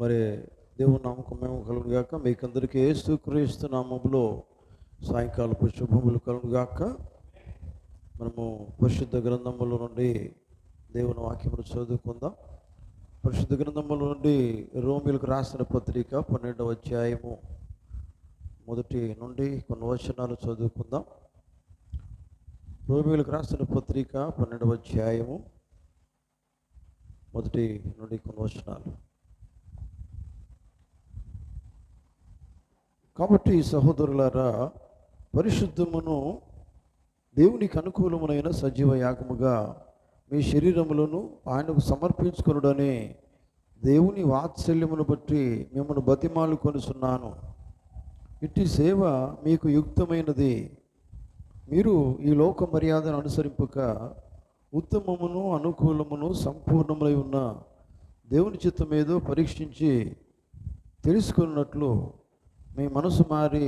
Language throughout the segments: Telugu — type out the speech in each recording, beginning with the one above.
మరి దేవుని నామకు మేము కలుగుగాక. మీకందరికీ యేసుక్రీస్తు నామములో సాయంకాలపు శుభములు కలుగుగాక. మనము పరిశుద్ధ గ్రంథముల నుండి దేవుని వాక్యమును చదువుకుందాం. పరిశుద్ధ గ్రంథముల నుండి రోమీయులకు రాసిన పత్రిక 12వ అధ్యాయము మొదటి నుండి కొన్ని వచనాలు చదువుకుందాం. రోమీయులకు రాసిన పత్రిక 12వ అధ్యాయము మొదటి నుండి కొన్ని వచనాలు. కాబట్టి సహోదరులారా, పరిశుద్ధమును దేవునికి అనుకూలమునైన సజీవ యాగముగా మీ శరీరములను ఆయనకు సమర్పించుకొనుడని దేవుని వాత్సల్యమును బట్టి మిమ్మల్ని బతిమాలు కొనుచున్నాను. ఇట్టి సేవ మీకు యుక్తమైనది. మీరు ఈ లోక మర్యాదను అనుసరింపక ఉత్తమమును అనుకూలమును సంపూర్ణములై ఉన్న దేవుని చిత్తమేదో పరీక్షించి తెలుసుకున్నట్లు మీ మనసు మారి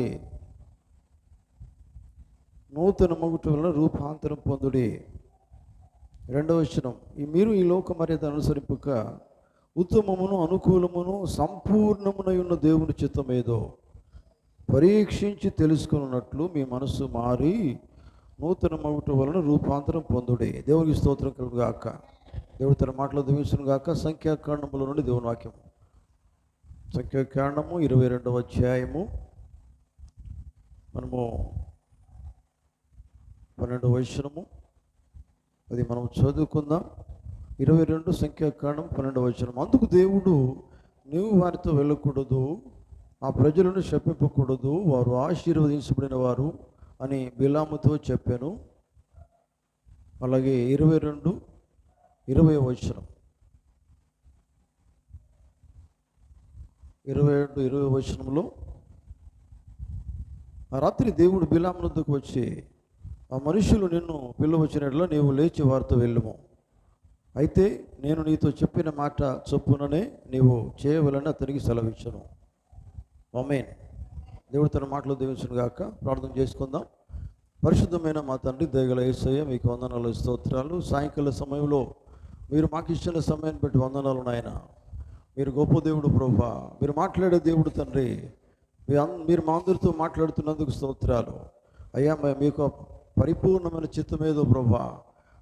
నూతన మొగుట వలన రూపాంతరం పొందుడి. 2వ వచనం, మీరు ఈ లోక మర్యాద అనుసరింపక ఉత్తమమును అనుకూలమును సంపూర్ణమునై ఉన్న దేవుని చిత్తమేదో పరీక్షించి తెలుసుకున్నట్లు మీ మనసు మారి నూతన మొగుట వలన రూపాంతరం పొందుడి. దేవునికి స్తోత్రం కలుగుగాక. దేవుడు తన మాటలు దీవించును గాక. సంఖ్యాకాండముల నుండి దేవుని వాక్యం. సంఖ్యాకాండము 22వ అధ్యాయము మనము 12వ వచనము అది మనం చదువుకుందాం. 22 సంఖ్యాకాండం 12వ వచనం. అందుకు దేవుడు, నీవు వారితో వెళ్ళకూడదు, ఆ ప్రజలను శపింపకూడదు, వారు ఆశీర్వదించబడిన వారు అని బిలాముతో చెప్పాను. అలాగే 20వ వచనం 20వ వచనంలో, ఆ రాత్రి దేవుడు బిలాము వద్దకు వచ్చి, ఆ మనుషులు నిన్ను పిల్లవచ్చినట్లా నీవు లేచి వారితో వెళ్ళుము. అయితే నేను నీతో చెప్పిన మాట చొప్పుననే నీవు చేయవలని అతనికి సెలవిచ్చాను. ఆమేన్. దేవుడు తన మాటలు దీవించును గాక. ప్రార్థన చేసుకుందాం. పరిశుద్ధమైన మా తండ్రి, దయగల యేసయ్య, మీకు వందనాలు, స్తోత్రాలు. సాయంకాల సమయంలో మీరు మాకు ఇచ్చిన సమయాన్ని బట్టి వందనాలు నాయన. మీరు గొప్ప దేవుడు ప్రభువా, మీరు మాట్లాడే దేవుడు తండ్రి. మీరు మా అందరితో మాట్లాడుతున్నందుకు స్తోత్రాలు అయ్యా. మీకు పరిపూర్ణమైన చిత్తమేదో ప్రభువా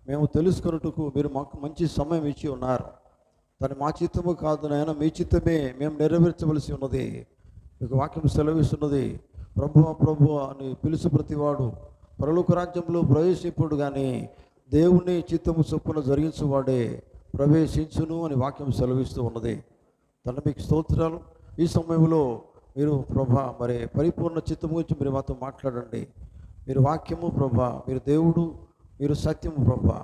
మేము తెలుసుకున్నట్టుకు మీరు మాకు మంచి సమయం ఇచ్చి ఉన్నారు. కానీ మా చిత్తము కాదు నాయన, మీ చిత్తమే మేము నెరవేర్చవలసి ఉన్నది. మీకు వాక్యం సెలవిస్తున్నది, ప్రభువా అని పిలుసు ప్రతివాడు పరలోక రాజ్యంలో ప్రవేశింపుడు, కానీ దేవుని చిత్తము చొప్పున జరిగించువాడే ప్రవేశించును అని వాక్యం సెలవిస్తూ ఉన్నది. తన మీకు స్తోత్రాలు. ఈ సమయంలో మీరు ప్రభా మరి పరిపూర్ణ చిత్తము గురించి మీరు మాతో మాట్లాడండి. మీరు వాక్యము ప్రభా, మీరు దేవుడు, మీరు సత్యము ప్రభా,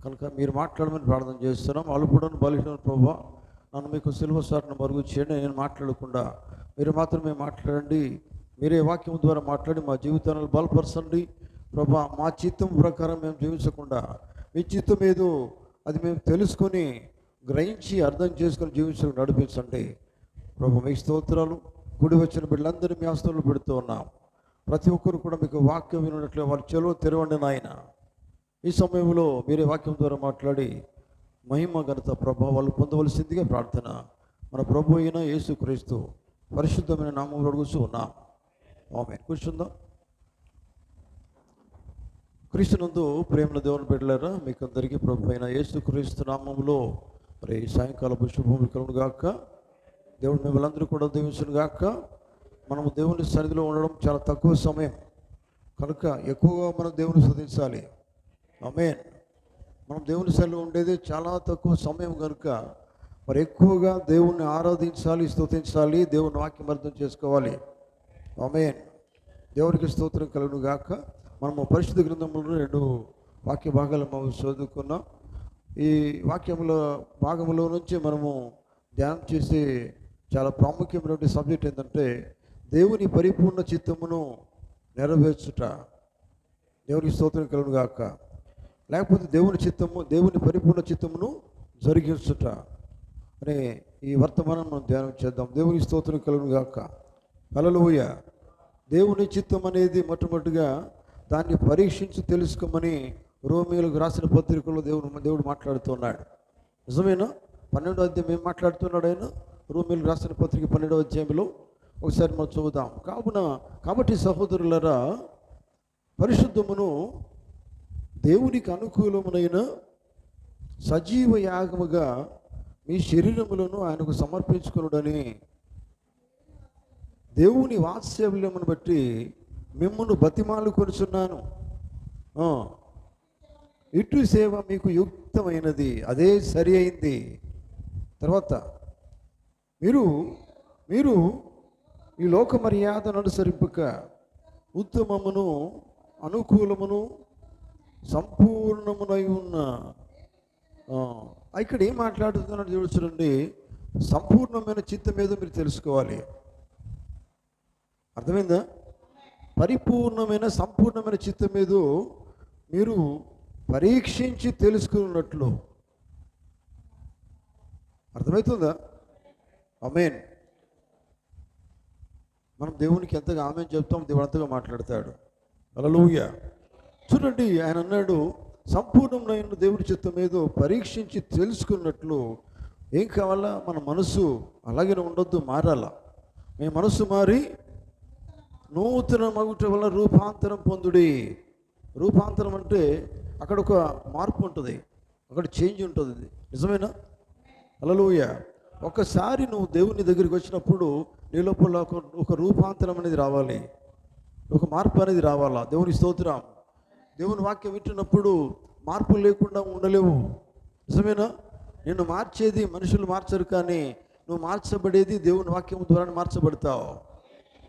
కనుక మీరు మాట్లాడమని ప్రార్థన చేస్తున్నాం. అలుపుడను బలిహీనను ప్రభా, నన్ను మీకు సిలువ సాటును మరుగు చేయండి. నేను మాట్లాడకుండా మీరు మాత్రమే మాట్లాడండి. మీరే వాక్యం ద్వారా మాట్లాడి మా జీవితాలను బలపరచండి ప్రభా. మా చిత్తం ప్రకారం మేము జీవించకుండా మీ చిత్తం ఏదో అది మేము తెలుసుకొని గ్రహించి అర్థం చేసుకొని జీవించడానికి నడిపించండి ప్రభు. మీకు స్తోత్రాలు. కూడి వచ్చిన బిడ్డలందరూ మీ ఆస్తులు పెడుతూ ఉన్నాం. ప్రతి ఒక్కరు కూడా మీకు వాక్యం వినట్లు వారి చెలువ తెరవండి నాయన. ఈ సమయంలో మీరే వాక్యం ద్వారా మాట్లాడి మహిమ ఘనత ప్రభావాలు పొందవలసిందిగా ప్రార్థన మన ప్రభు అయిన యేసుక్రీస్తు పరిశుద్ధమైన నామంలో అడుగుతూ ఉన్నాం. ఆమేన్. కూర్చుందాం. క్రీస్తునందు ప్రేమల దేవుని బిడ్డలారా, మీకు అందరికీ ప్రభు అయిన యేసుక్రీస్తు నామంలో మరి సాయంకాలపు శుభములు కలుగును గాక. దేవుడు మిమ్మల్ని అందరూ కూడా దీవించును గాక. మనము దేవుని సన్నిధిలో ఉండడం చాలా తక్కువ సమయం కనుక ఎక్కువగా మనం దేవుని స్తుతించాలి. ఆమేన్. మనం దేవుని సన్నిధిలో ఉండేది చాలా తక్కువ సమయం కనుక మరి ఎక్కువగా దేవుణ్ణి ఆరాధించాలి, స్తుతించాలి, దేవుని వాక్యం అర్థం చేసుకోవాలి. ఆమేన్. దేవునికి స్తోత్రం కలుగును గాక. మనము పరిశుద్ధ గ్రంథంలో 2 వాక్య భాగాలు మనం చదువుకున్నాం. ఈ వాక్యముల భాగంలో నుంచి మనము ధ్యానం చేసే చాలా ప్రాముఖ్యమైనటువంటి సబ్జెక్ట్ ఏంటంటే దేవుని పరిపూర్ణ చిత్తమును నెరవేర్చుట. దేవునికి స్తోత్రం కలుగును గాక. లేకపోతే దేవుని పరిపూర్ణ చిత్తమును జరిగించుట అనే ఈ వర్తమానం మనం ధ్యానం చేద్దాం. దేవునికి స్తోత్రం కలుగును గాక. హల్లెలూయా. దేవుని చిత్తం అనేది మొట్టమొదటిగా దాన్ని పరీక్షించి తెలుసుకోమని రోమీయులకు రాసిన పత్రికలో దేవుడు మాట్లాడుతున్నాడు. నిజమేనా? 12వ అధ్యాయం ఏం మాట్లాడుతున్నాడు ఆయన? రోమీయులకు రాసిన పత్రిక 12వ అధ్యాయంలో ఒకసారి మనం చదువుదాం. కాబట్టి సహోదరులరా, పరిశుద్ధమును దేవునికి అనుకూలమునైన సజీవ యాగముగా మీ శరీరములను ఆయనకు సమర్పించుకొనుడని దేవుని వాత్సల్యమును బట్టి మిమ్మును బతిమాలు కొనుచున్నాను. ఇటు సేవ మీకు యుక్తమైనది, అదే సరి అయింది. తర్వాత మీరు ఈ లోక మర్యాదను అనుసరింపక ఉత్తమమును అనుకూలమును సంపూర్ణమునై ఉన్న, ఇక్కడ ఏం మాట్లాడుతున్నాడు చూడండి. సంపూర్ణమైన చిత్తం ఏదో మీరు తెలుసుకోవాలి. అర్థమైందా? పరిపూర్ణమైన సంపూర్ణమైన చిత్తం ఏదో మీరు పరీక్షించి తెలుసుకున్నట్లు. అర్థమవుతుందా? ఆమేన్. మనం దేవునికి ఎంతగా ఆమేన్ చెప్తాం, దేవుడు అంతగా మాట్లాడతాడు. హల్లెలూయా. చూడండి, ఆయన అన్నాడు సంపూర్ణమైన దేవుడి చిత్తం ఏదో పరీక్షించి తెలుసుకున్నట్లు. ఏం కావాలా? మన మనసు అలాగే ఉండొద్దు, మారాల. మీ మనసు మారి నూతన మగుట వల్ల రూపాంతరం పొందుడి. రూపాంతరం అంటే అక్కడ ఒక మార్పు ఉంటుంది, అక్కడ చేంజ్ ఉంటుంది. నిజమేనా? హల్లెలూయా. ఒకసారి నువ్వు దేవుని దగ్గరికి వచ్చినప్పుడు నీ లోపల ఒక రూపాంతరం అనేది రావాలి, ఒక మార్పు అనేది రావాలా. దేవుని స్తోత్రం. దేవుని వాక్యం వింటున్నప్పుడు మార్పు లేకుండా ఉండలేవు. నిజమేనా? నిన్ను మార్చేది మనుషులు మార్చరు, కానీ నువ్వు మార్చబడేది దేవుని వాక్యం ద్వారా మార్చబడతావు.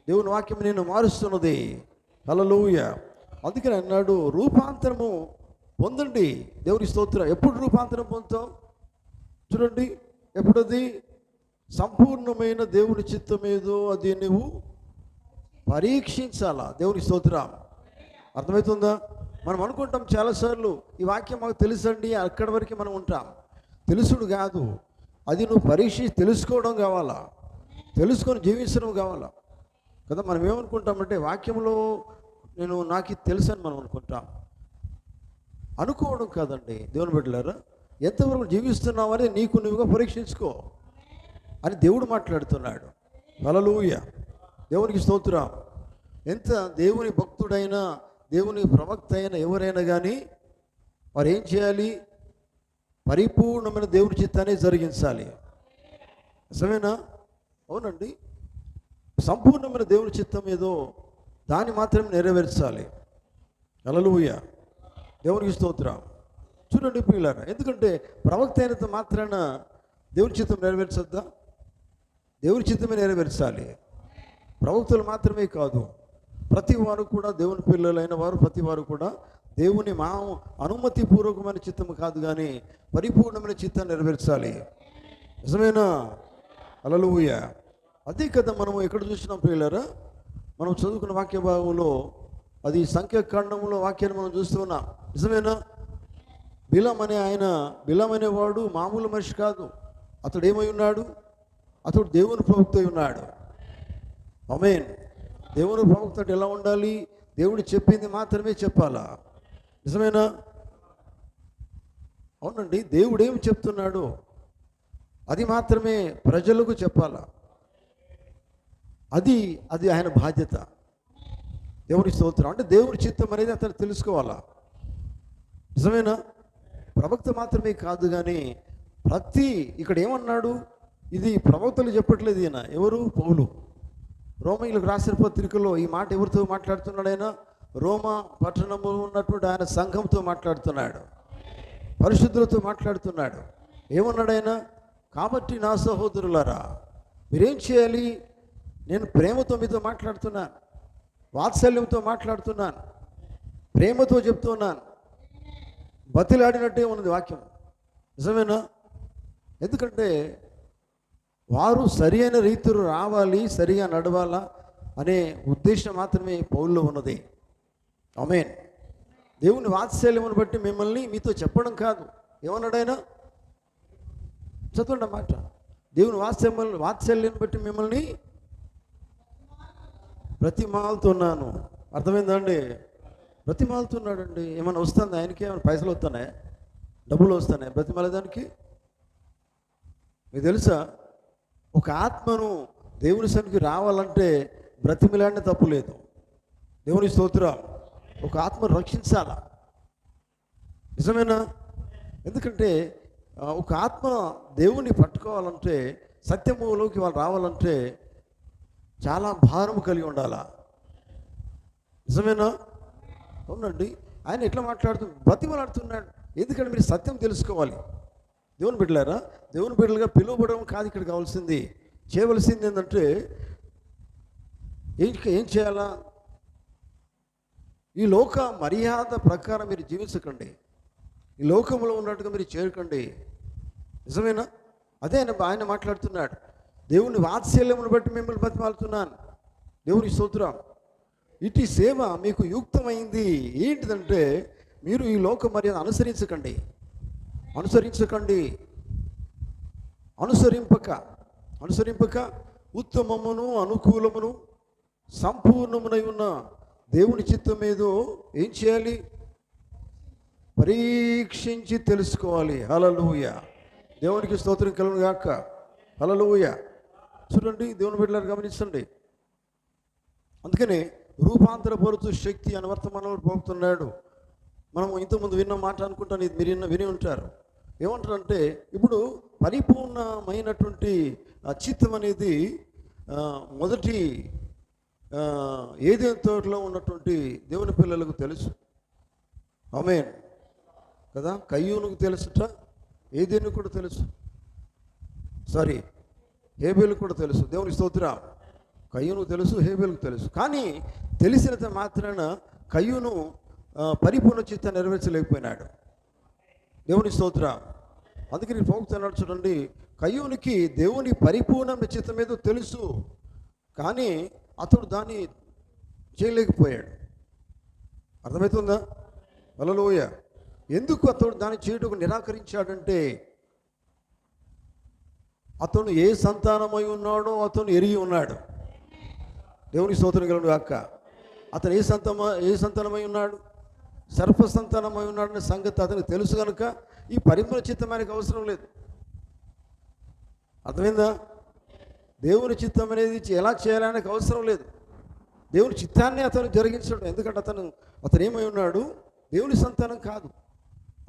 దేవుని వాక్యం నిన్ను మారుస్తున్నది. హల్లెలూయా. అందుకని అన్నాడు రూపాంతరము పొందండి. దేవుని స్తోత్రం. ఎప్పుడు రూపాంతరం పొందుతావు? చూడండి, ఎప్పుడది సంపూర్ణమైన దేవుని చిత్తం ఏదో అది నువ్వు పరీక్షించాలా. దేవుని స్తోత్రం. అర్థమవుతుందా? మనం అనుకుంటాం చాలాసార్లు ఈ వాక్యం మాకు తెలుసండి, అక్కడి వరకు మనం ఉంటాం. తెలుసుడు కాదు, అది నువ్వు పరీక్షించి తెలుసుకోవడం కావాలా, తెలుసుకొని జీవించడం కావాలా కదా. మనం ఏమనుకుంటామంటే వాక్యంలో నాకు ఇది తెలుసు అని మనం అనుకుంటాం. అనుకోవడం కాదండి దేవుని బిడ్డలారా. ఎంతవరకు జీవిస్తున్నావని నీకు నువ్వుగా పరీక్షించుకో అని దేవుడు మాట్లాడుతున్నాడు. హల్లెలూయా. దేవునికి స్తోత్రం. ఎంత దేవుని భక్తుడైనా దేవుని ప్రవక్త అయినా ఎవరైనా కానీ వారు ఏం చేయాలి? పరిపూర్ణమైన దేవుని చిత్తాన్ని జరిగించాలి. నిజమేనా? అవునండి. సంపూర్ణమైన దేవుని చిత్తం ఏదో దాన్ని మాత్రమే నెరవేర్చాలి. హల్లెలూయా. దేవునికి స్తోత్రం. చూడండి పిల్లరా, ఎందుకంటే ప్రవక్త అయినంత మాత్రాన దేవుని చిత్తం నెరవేర్చొద్దా? దేవుని చిత్తమే నెరవేర్చాలి. ప్రవక్తలు మాత్రమే కాదు, ప్రతి వారు కూడా దేవుని పిల్లలైన వారు ప్రతి వారు కూడా దేవుని అనుమతి పూర్వకమైన చిత్తము కాదు కానీ పరిపూర్ణమైన చిత్తాన్ని నెరవేర్చాలి. నిజమేనా? హల్లెలూయా. అదే కదా మనము ఎక్కడ చూసినాం పిల్లరా, మనం చదువుకున్న వాక్య భాగంలో అది సంఖ్యాకాండంలో వాక్యాన్ని మనం చూస్తూ ఉన్నాం. నిజమేనా? బిలాం అనేవాడు మామూలు మనిషి కాదు. అతడు ఏమై ఉన్నాడు? అతడు దేవుని ప్రవక్త అయి ఉన్నాడు. ఆమేన్. దేవుని ప్రవక్త ఎలా ఉండాలి? దేవుడు చెప్పింది మాత్రమే చెప్పాలా. నిజమేనా? అవునండి. దేవుడు ఏమి చెప్తున్నాడు అది మాత్రమే ప్రజలకు చెప్పాలా. అది ఆయన బాధ్యత. దేవుని స్తోత్రం. అంటే దేవుని చిత్తం అనేది అతను తెలుసుకోవాలా. నిజమేనా? ప్రవక్త మాత్రమే కాదు కానీ ఇక్కడ ఏమన్నాడు? ఇది ప్రవక్తలు చెప్పట్లేదు. ఈయన ఎవరు? పౌలు. రోమీయులకు రాసిన పత్రికలో ఈ మాట ఎవరితో మాట్లాడుతున్నాడు? ఆయన రోమా పట్టణంలో ఉన్నటువంటి ఆయన సంఘంతో మాట్లాడుతున్నాడు, పరిశుద్ధులతో మాట్లాడుతున్నాడు. ఏమన్నాడు ఆయన? కాబట్టి నా సహోదరులారా, మీరేం చేయాలి? నేను ప్రేమతో మీతో మాట్లాడుతున్నాను, వాత్సల్యంతో మాట్లాడుతున్నాను, ప్రేమతో చెప్తున్నాను. బతిలాడినట్టే ఉన్నది వాక్యం. నిజమేనా? ఎందుకంటే వారు సరి అయిన రీతిలో రావాలి, సరిగా నడవాలా అనే ఉద్దేశం మాత్రమే పౌల్లో ఉన్నది. ఆమేన్. దేవుని వాత్సల్యమును బట్టి మిమ్మల్ని మీతో చెప్పడం కాదు. ఏమన్నాడైనా? చదవండి అన్నమాట. దేవుని వాత్సల్యం బట్టి మిమ్మల్ని బ్రతిమాలుతున్నాను. అర్థమైందండి? బ్రతిమాలుతున్నాడండి. ఏమైనా వస్తుంది ఆయనకి? ఏమైనా పైసలు వస్తున్నాయి, డబ్బులు వస్తున్నాయి బ్రతిమాలేదానికి? మీకు తెలుసా? ఒక ఆత్మను దేవుని సన్నిధికి రావాలంటే బ్రతిమిలాడిన తప్పు లేదు. దేవుని స్తోత్రం. ఒక ఆత్మను రక్షించాలా, నిజమేనా? ఎందుకంటే ఒక ఆత్మ దేవుని పట్టుకోవాలంటే, సత్యములోకి వాళ్ళు రావాలంటే చాలా భారం కలిగి ఉండాలా, నిజమేనా? అవునండి. ఆయన ఎట్లా బతిమలాడుతున్నాడు. ఎందుకంటే మీరు సత్యం తెలుసుకోవాలి. దేవుని బిడ్డలారా, దేవుని బిడ్డలుగా పిలువబడడం కాదు ఇక్కడ కావాల్సింది. చేయవలసింది ఏంటంటే ఏం చేయాలా? ఈ లోక మర్యాద ప్రకారం మీరు జీవించకండి, ఈ లోకంలో ఉన్నట్టుగా మీరు చేయకండి, నిజమేనా? అదే ఆయన మాట్లాడుతున్నాడు. దేవుని వాత్సల్యమును బట్టి మిమ్మల్ని బతిమాలుతున్నాను. దేవుని స్తోత్రం. ఇటు సేవ మీకు యుక్తమైంది. ఏంటిదంటే మీరు ఈ లోక మర్యాద అనుసరించకండి, అనుసరింపక ఉత్తమమును అనుకూలమును సంపూర్ణమునై ఉన్న దేవుని చిత్తం ఏదో ఏం చేయాలి? పరీక్షించి తెలుసుకోవాలి. హల్లెలూయా. దేవునికి స్తోత్రం కలుగును గాక. హల్లెలూయా. చూడండి, దేవుని బిడ్డలారా గమనించండి. అందుకనే రూపాంతరపరుచు శక్తి అని వర్తమానంలో పోతున్నాడు. మనం ఇంతకుముందు విన్న మాట అనుకుంటాను, ఇది మీరు విని ఉంటారు. ఏమంటారంటే ఇప్పుడు పరిపూర్ణమైనటువంటి చిత్తం అనేది మొదటి ఏదైనా తోటలో ఉన్నటువంటి దేవుని పిల్లలకు తెలుసు. ఆమేన్ కదా. కయ్యూనుకు తెలుసుట, ఏదేను కూడా తెలుసు, హేబేలు కూడా తెలుసు. దేవుని స్తోత్రం. కయ్యూనుకు తెలుసు, హేబేలుకు తెలుసు. కానీ తెలిసినంత మాత్రాన కయ్యూను పరిపూర్ణ చిత్తాన్ని నెరవేర్చలేకపోయినాడు. దేవుని స్తోత్రం. అందుకని పోగుతున్నాడు చూడండి, కయ్యూనికి దేవుని పరిపూర్ణ చిత్తం ఏదో తెలుసు, కానీ అతడు దాన్ని చేయలేకపోయాడు. అర్థమవుతుందా? హల్లెలూయా. ఎందుకు అతడు దాన్ని చేయటకు నిరాకరించాడంటే అతను ఏ సంతానమై ఉన్నాడో అతను ఎరిగి ఉన్నాడు. దేవుని స్తోత్రం కలుగును గాక. అతను ఏ సంతానమై ఉన్నాడు? సర్ప సంతానమై ఉన్నాడనే సంగతి అతనికి తెలుసు కనుక ఈ పరిపూర్ణ చిత్తం ఆయనకు అవసరం లేదు. అర్థమైందా? దేవుని చిత్తం అనేది ఎలా చేయాలనేది అవసరం లేదు. దేవుని చిత్తాన్ని అతను జరిగించడం. ఎందుకంటే అతను ఏమై ఉన్నాడు? దేవుని సంతానం కాదు,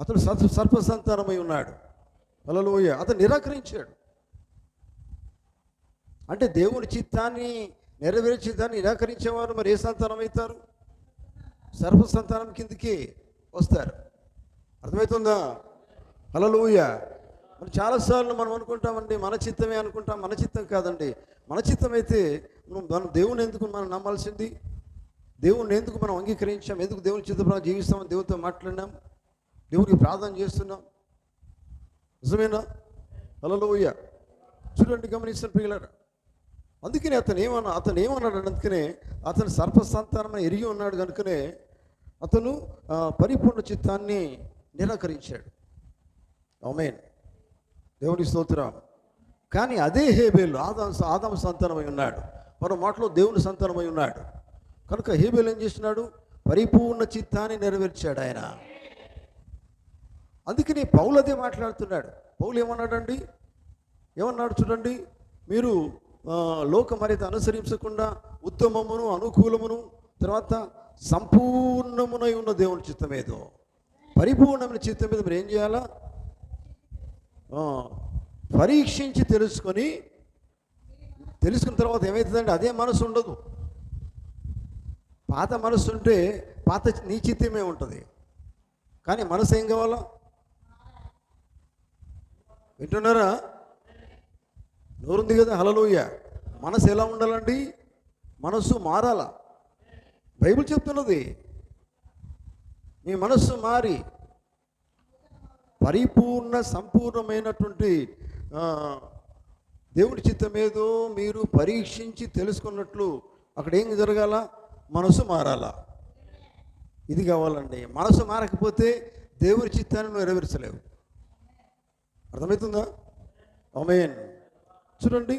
అతను సర్ప సంతానమై ఉన్నాడు. హల్లెలూయా. అతను నిరాకరించాడు. అంటే దేవుని చిత్తాన్ని నెరవేర్చే దాన్ని నిరాకరించేవారు మరి ఏ సంతానం అవుతారు? సర్ప సంతానం కిందికి వస్తారు. అర్థమవుతుందా? హల్లెలూయా. మనం చాలాసార్లు మనం అనుకుంటామండి మన చిత్తమే అనుకుంటాం. మన చిత్తం కాదండి. మన చిత్తం అయితే మనం దేవుని ఎందుకు మనం నమ్మాల్సింది? దేవుని ఎందుకు మనం అంగీకరించాం? ఎందుకు దేవుని చిత్తం జీవిస్తామని దేవునితో మాట్లాడినాం, దేవునికి ప్రార్థన చేస్తున్నాం, నిజమేనా? హల్లెలూయా. చూడండి, గమనిస్తాను ప్రియులారా. అందుకనే అతను ఏమన్నాడు? అందుకనే అతను సర్ప సంతానం ఎరిగి ఉన్నాడు కనుకనే అతను పరిపూర్ణ చిత్తాన్ని నిరాకరించాడు. ఆమేన్. దేవుని స్తోత్రం. కానీ అదే హేబేలు ఆదాము సంతానమై ఉన్నాడు, మరో మాటలో దేవుని సంతానమై ఉన్నాడు కనుక హేబేలు ఏం చేసినాడు? పరిపూర్ణ చిత్తాన్ని నెరవేర్చాడు ఆయన. అందుకని పౌలు అదే మాట్లాడుతున్నాడు. పౌలు ఏమన్నాడండి? ఏమన్నాడు చూడండి, మీరు లోక మర్యాద అనుసరించకుండా ఉత్తమమును అనుకూలమును తర్వాత సంపూర్ణమునై ఉన్న దేవుని చిత్తం ఏదో, పరిపూర్ణమైన చిత్తం మీద మీరు ఏం చేయాలా? పరీక్షించి తెలుసుకున్న తర్వాత ఏమవుతుందండి? అదే మనసు ఉండదు. పాత మనసు ఉంటే నీ చిత్తమే ఉంటుంది. కానీ మనసు ఏం కావాలా? వింటున్నారా? నోరుంది కదా. హల్లెలూయా. మనసు ఎలా ఉండాలండి? మనస్సు మారాలా. బైబిల్ చెప్తున్నది మీ మనస్సు మారి సంపూర్ణమైనటువంటి దేవుడి చిత్తం ఏదో మీరు పరీక్షించి తెలుసుకున్నట్లు అక్కడ ఏం జరగాల? మనసు మారాలా. ఇది కావాలండి. మనసు మారకపోతే దేవుడి చిత్తాన్ని నెరవేర్చలేవు. అర్థమవుతుందా? ఆమేన్. చూడండి,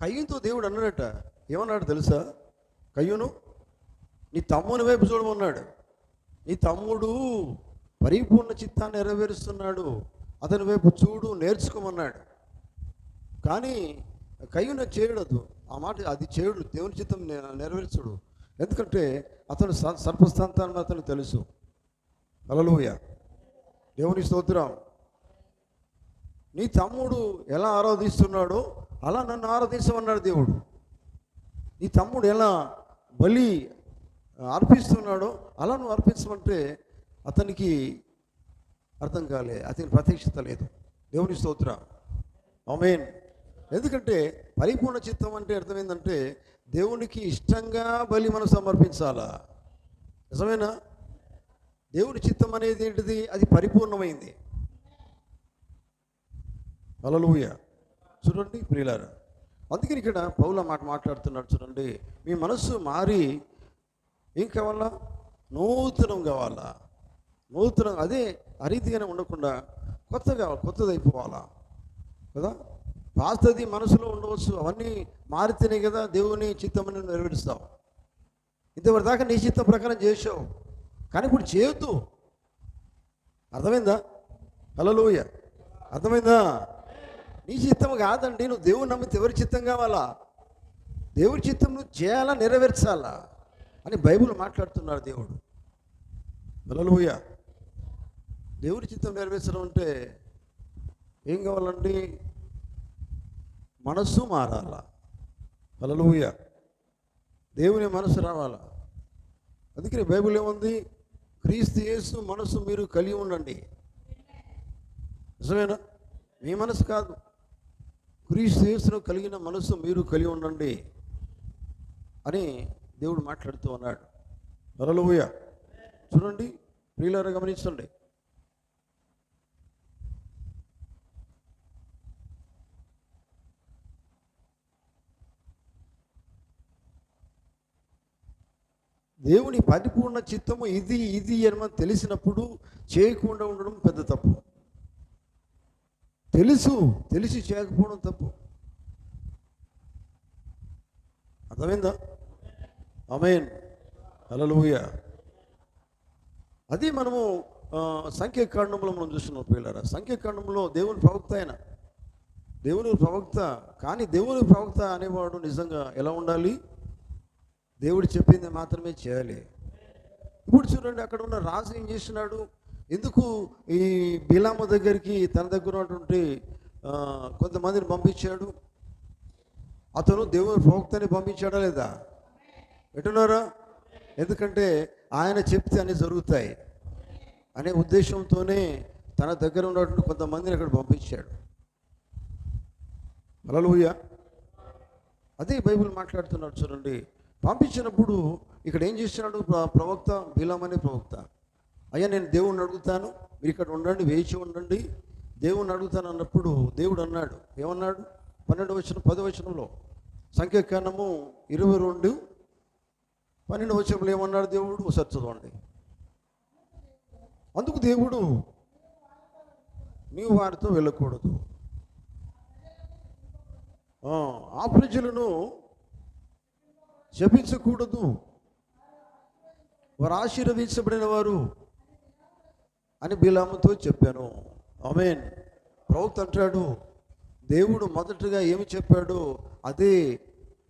కయ్యూనుతో దేవుడు అన్నాడట. ఏమన్నాడు తెలుసా? కయ్యూను, నీ తమ్ముని వైపు చూడమన్నాడు. నీ తమ్ముడు పరిపూర్ణ చిత్తాన్ని నెరవేరుస్తున్నాడు, అతని వైపు చూడు, నేర్చుకోమన్నాడు. కానీ కయ్యూన చేయడదు ఆ మాట, అది చేయడు, దేవుని చిత్తం నెరవేర్చడు. ఎందుకంటే అతను సర్పస్థానం అతను తెలుసు. హల్లెలూయా, దేవుని స్తోత్రం. నీ తమ్ముడు ఎలా ఆరాధిస్తున్నాడో అలా నన్ను ఆరాధించమన్నాడు దేవుడు. నీ తమ్ముడు ఎలా బలి అర్పిస్తున్నాడో అలా నువ్వు అర్పించమంటే అతనికి అర్థం కాలే, అతనికి ప్రత్యక్షత లేదు. దేవుని స్తోత్రం, ఆమేన్. ఎందుకంటే పరిపూర్ణ చిత్తం అంటే అర్థమైందంటే దేవునికి ఇష్టంగా బలి మనం సమర్పించాలా. నిజమేనా? దేవుని చిత్తం అనేది ఏంటిది? అది పరిపూర్ణమైంది. హల్లెలూయా. చూడండి ప్రియులారా, అందుకని ఇక్కడ పౌలు మాట మాట్లాడుతున్నాడు. చూడండి, మీ మనస్సు మారి ఏం కావాలా? నూతనం కావాలా. నూతనం, అదే అరీతిగానే ఉండకుండా కొత్తగా కొత్తది అయిపోవాలా కదా. పాతది మనసులో ఉండవచ్చు, అవన్నీ మారితేనే కదా దేవుని చిత్తమని నెరవేరుస్తావు. ఇంతవరకు దాకా నీ చిత్తం ప్రకారం చేసావు, కానీ ఇప్పుడు చేయొద్దు. అర్థమైందా? హల్లెలూయా, అర్థమైందా? నీ చిత్తం కాదండి, నువ్వు దేవుని నమ్మితే ఎవరి చిత్తం కావాలా? దేవుడి చిత్తం నువ్వు చేయాలా, నెరవేర్చాలా అని బైబిల్ మాట్లాడుతున్నాడు దేవుడు. హల్లెలూయా. దేవుడి చిత్తం నెరవేర్చడం అంటే ఏం కావాలండి? మనస్సు మారాలా. హల్లెలూయా, దేవుని మనసు రావాలా. అందుకని బైబిల్ ఏముంది? క్రీస్తు యేసు మనసు మీరు కలిగి ఉండండి. నిజమేనా? మీ మనసు కాదు, క్రీస్తు యేసును కలిగిన మనసు మీరు కలిగి ఉండండి అని దేవుడు మాట్లాడుతూ ఉన్నాడు. హల్లెలూయా. చూడండి ప్రియులారా, గమనించండి. దేవుని పరిపూర్ణ చిత్తము ఇది ఇది అని మనం తెలిసినప్పుడు చేయకుండా ఉండడం పెద్ద తప్పు. తెలిసి చేయకపోవడం తప్పు. అర్థమైందా? ఆమేన్, హల్లెలూయా. అది మనము సంఖ్యాకాండంలో మనం చూస్తున్నాం పిల్లరా. సంఖ్యాకాండంలో దేవుని ప్రవక్త కానీ దేవుని ప్రవక్త అనేవాడు నిజంగా ఎలా ఉండాలి? దేవుడు చెప్పింది మాత్రమే చేయాలి. ఇప్పుడు చూడండి, అక్కడ ఉన్న రాజు ఏం చేస్తున్నాడు? ఎందుకు ఈ బిలాము దగ్గరికి తన దగ్గర ఉన్నటువంటి కొంతమందిని పంపించాడు? అతను దేవుని ప్రవక్తని పంపించాడా లేదా? ఎటున్నారా? ఎందుకంటే ఆయన చెప్తే అన్నీ జరుగుతాయి అనే ఉద్దేశంతోనే తన దగ్గర ఉన్నటువంటి కొంతమందిని అక్కడ పంపించాడు. హల్లెలూయా. అదే బైబిల్ మాట్లాడుతున్నాడు. చూడండి, పంపించినప్పుడు ఇక్కడ ఏం చేస్తున్నాడు ప్రవక్త? బిలాము అనే ప్రవక్త, అయ్యా నేను దేవుణ్ణి అడుగుతాను, మీరు ఇక్కడ ఉండండి, వేచి ఉండండి, దేవుణ్ణి అడుగుతాను అన్నప్పుడు దేవుడు అన్నాడు. ఏమన్నాడు? 12వ వచనం 10వ వచనంలో, సంఖ్యాకాండము 22:12 వచనంలో ఏమన్నాడు దేవుడు? ఒకసారి చదవండి. అందుకు దేవుడు, నీవు వారితో వెళ్ళకూడదు, ఆ ప్రజలను శపించకూడదు, వారు ఆశీర్వదించబడిన వారు అని బిలాముతో చెప్పాను. ఆమేన్. ప్రవక్త అంటాడు, దేవుడు మొదటగా ఏమి చెప్పాడో అదే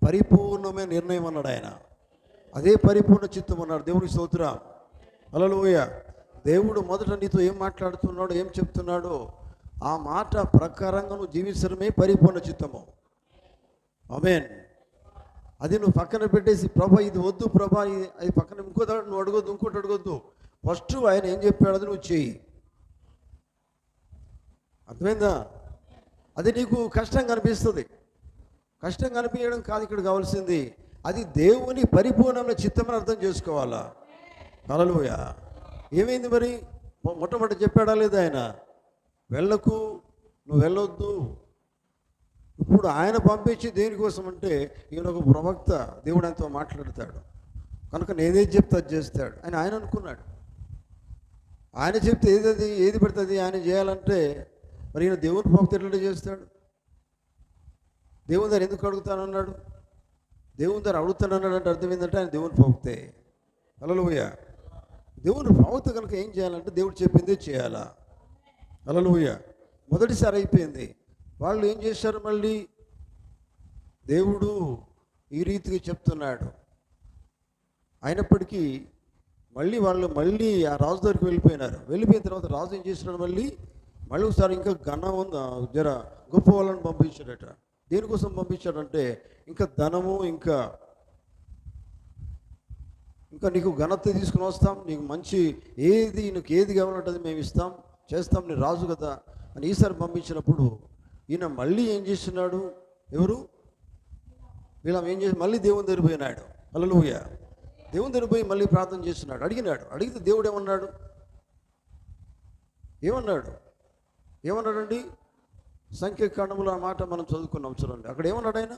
పరిపూర్ణమైన నిర్ణయం అన్నాడు ఆయన. అదే పరిపూర్ణ చిత్తం అన్నాడు. దేవునికి స్తోత్రం, హల్లెలూయా. దేవుడు మొదట నీతో ఏం మాట్లాడుతున్నాడో, ఏం చెప్తున్నాడో ఆ మాట ప్రకారంగా నువ్వు జీవించడమే పరిపూర్ణ చిత్తము. ఆమేన్. అది నువ్వు పక్కన పెట్టేసి, ప్రభా ఇది వద్దు, ప్రభా అది పక్కన ఇంకోటి నువ్వు అడగొద్దు, ఇంకోటి అడగొద్దు. ఫస్ట్ ఆయన ఏం చెప్పాడు అది నువ్వు చెయ్యి. అర్థమైందా? అది నీకు కష్టంగా అనిపిస్తుంది. కష్టంగా అనిపించడం కాదు ఇక్కడ కావాల్సింది, అది దేవుని పరిపూర్ణమైన చిత్తమని అర్థం చేసుకోవాలా. హల్లెలూయా. ఏమైంది మరి? మొట్టమొదటి చెప్పాడా లేదా ఆయన? వెళ్ళకు, నువ్వు వెళ్ళొద్దు. ఇప్పుడు ఆయన పంపించి దేనికోసం అంటే ఈయన ఒక ప్రవక్త, దేవుడు ఆయనతో మాట్లాడతాడు కనుక నేనేది చెప్తే అది చేస్తాడు అని ఆయన అనుకున్నాడు. ఆయన చెప్తే ఏది పెడుతుంది ఆయన చేయాలంటే మరి ఈయన దేవుని ప్రవక్త ఎట్లా చేస్తాడు? దేవుని దగ్గర ఎందుకు అడుగుతానన్నాడు? దేవుని దగ్గర అడుగుతానన్నాడు అంటే అర్థం ఏంటంటే ఆయన దేవుని ప్రవక్తే. హల్లెలూయా. దేవుని ప్రవక్త కనుక ఏం చేయాలంటే దేవుడు చెప్పిందే చేయాలా. హల్లెలూయా. మొదటిసారి అయిపోయింది. వాళ్ళు ఏం చేశారు, మళ్ళీ దేవుడు ఈ రీతిగా చెప్తున్నాడు అయినప్పటికీ వాళ్ళు ఆ రాజు దగ్గరికి వెళ్ళిపోయిన తర్వాత రాజు ఏం చేసినాడు, మళ్ళీ ఒకసారి ఇంకా జర గొప్ప వాళ్ళని పంపించాడట. దేనికోసం పంపించాడంటే ఇంకా ధనము, ఇంకా నీకు ఘనత తీసుకుని వస్తాం, నీకు నీకు ఏది కావాలంటే అది మేము ఇస్తాం, చేస్తాం, నీ రాజు కదా అని ఈసారి పంపించినప్పుడు ఈయన మళ్ళీ ఏం చేస్తున్నాడు, వీళ్ళ ఏం చేసి మళ్ళీ దేవుని దగ్గర పోయినాడు. హల్లెలూయా. దేవుని దగ్గర పోయి మళ్ళీ ప్రార్థన చేస్తున్నాడు. అడిగితే దేవుడు ఏమన్నాడండి? సంఖ్యాకాండములో ఆ మాట మనం చదువుకున్నాం చూడండి. అక్కడ ఏమన్నాడు ఆయన?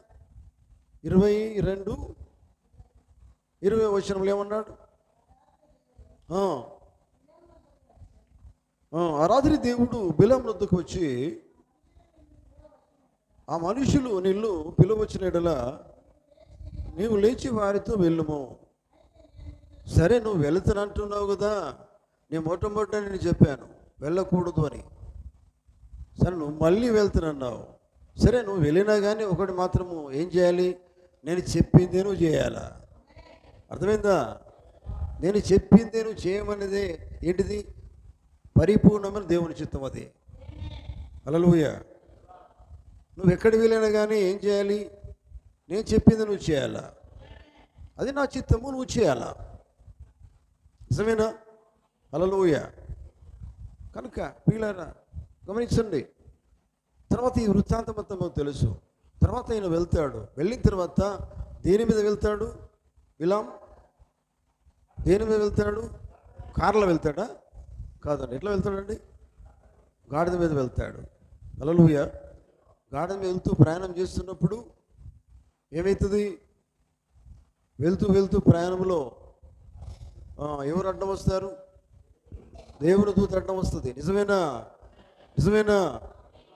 22-20 వచనంలో ఏమన్నాడు? ఆ రాత్రి దేవుడు బిలాము వద్దకు వచ్చి, ఆ మనుషులు నిన్ను పిలువచ్చిన యెడల నీవు లేచి వారితో వెళ్ళుము. సరే, నువ్వు వెళుతానంటున్నావు కదా, నేను మొట్టమొదట నేను చెప్పాను వెళ్ళకూడదు అని. సరే, నువ్వు మళ్ళీ వెళ్తానన్నావు. సరే, నువ్వు వెళ్ళినా కానీ ఒకటి మాత్రము ఏం చేయాలి, నేను చెప్పిందే నువ్వు చేయాలా. అర్థమైందా? నేను చెప్పిందే నువ్వు చేయమనేదే ఏంటిది? పరిపూర్ణమైన దేవుని చిత్తం అది. హల్లెలూయా. నువ్వు ఎక్కడికి వెళ్ళినా కానీ ఏం చేయాలి? నేను చెప్పింది నువ్వు చేయాలా. అది నా చిత్తము, నువ్వు చేయాలా. నిజమేనా? హల్లెలూయా. కనుక ప్రియులారా గమనించండి. తర్వాత ఈ వృత్తాంతం అంతా మాకు తెలుసు. తర్వాత ఆయన వెళ్ళిన తర్వాత దేని మీద వెళ్తాడు? బిలాము దేని మీద వెళ్తాడు? కార్లో వెళ్తాడా? కాదండి. ఎట్లా వెళ్తాడండి? గాడిద మీద వెళ్తాడు. హల్లెలూయా. గాడిద మీద వెళ్తూ ప్రయాణం చేస్తున్నప్పుడు ఏమవుతుంది? వెళ్తూ ప్రయాణంలో ఎవరు అడ్డం వస్తారు? దేవుని దూత అడ్డం వస్తుంది. నిజమేనా?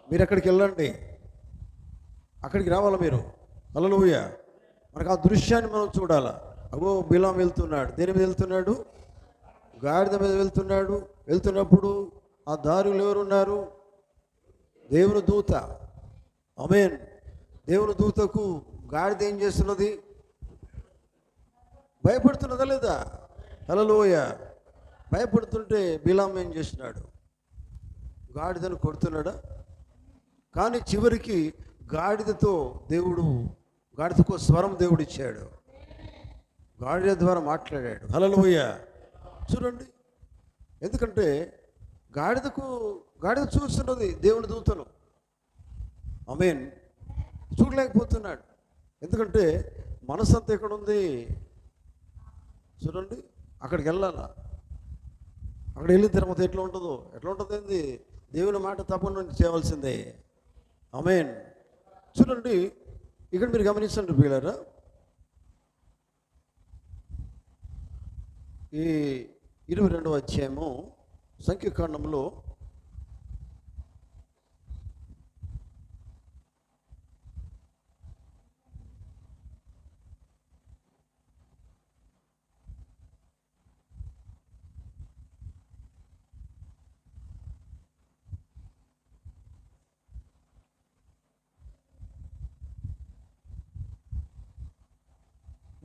మీరు అక్కడికి వెళ్ళండి, అక్కడికి రావాలా మీరు. హల్లెలూయా. మనకు ఆ దృశ్యాన్ని మనం చూడాలా. అగో బిలాము వెళ్తున్నాడు. దేని మీద వెళ్తున్నాడు? గాడిద మీద వెళ్తున్నప్పుడు ఆ దారిలో ఎవరున్నారు? దేవుని దూత. ఆమేన్. దేవుని దూతకు గాడిద ఏం చేస్తున్నది? భయపడుతున్నదా లేదా? హల్లెలూయా. భయపడుతుంటే బిలాము ఏం చేసినాడు? గాడిదను కొడుతున్నాడా? కానీ చివరికి గాడిదకు స్వరం దేవుడు ఇచ్చాడు. గాడిద ద్వారా మాట్లాడాడు. హల్లెలూయా. చూడండి, ఎందుకంటే గాడిద చూస్తున్నది దేవుని దూతను. ఆమేన్. చూడలేకపోతున్నాడు. ఎందుకంటే మనసు అంతా ఎక్కడ ఉంది? చూడండి, అక్కడికి వెళ్ళాలా. అక్కడ వెళ్ళిన తర్వాత ఎట్లా ఉంటుంది? దేవుని మాట తప్పకుండా చేయవలసిందే. ఆమేన్. చూడండి, ఇక్కడ మీరు గమనించండి ప్రియులారా. ఈ 22వ అధ్యాయము సంఖ్యాకాండంలో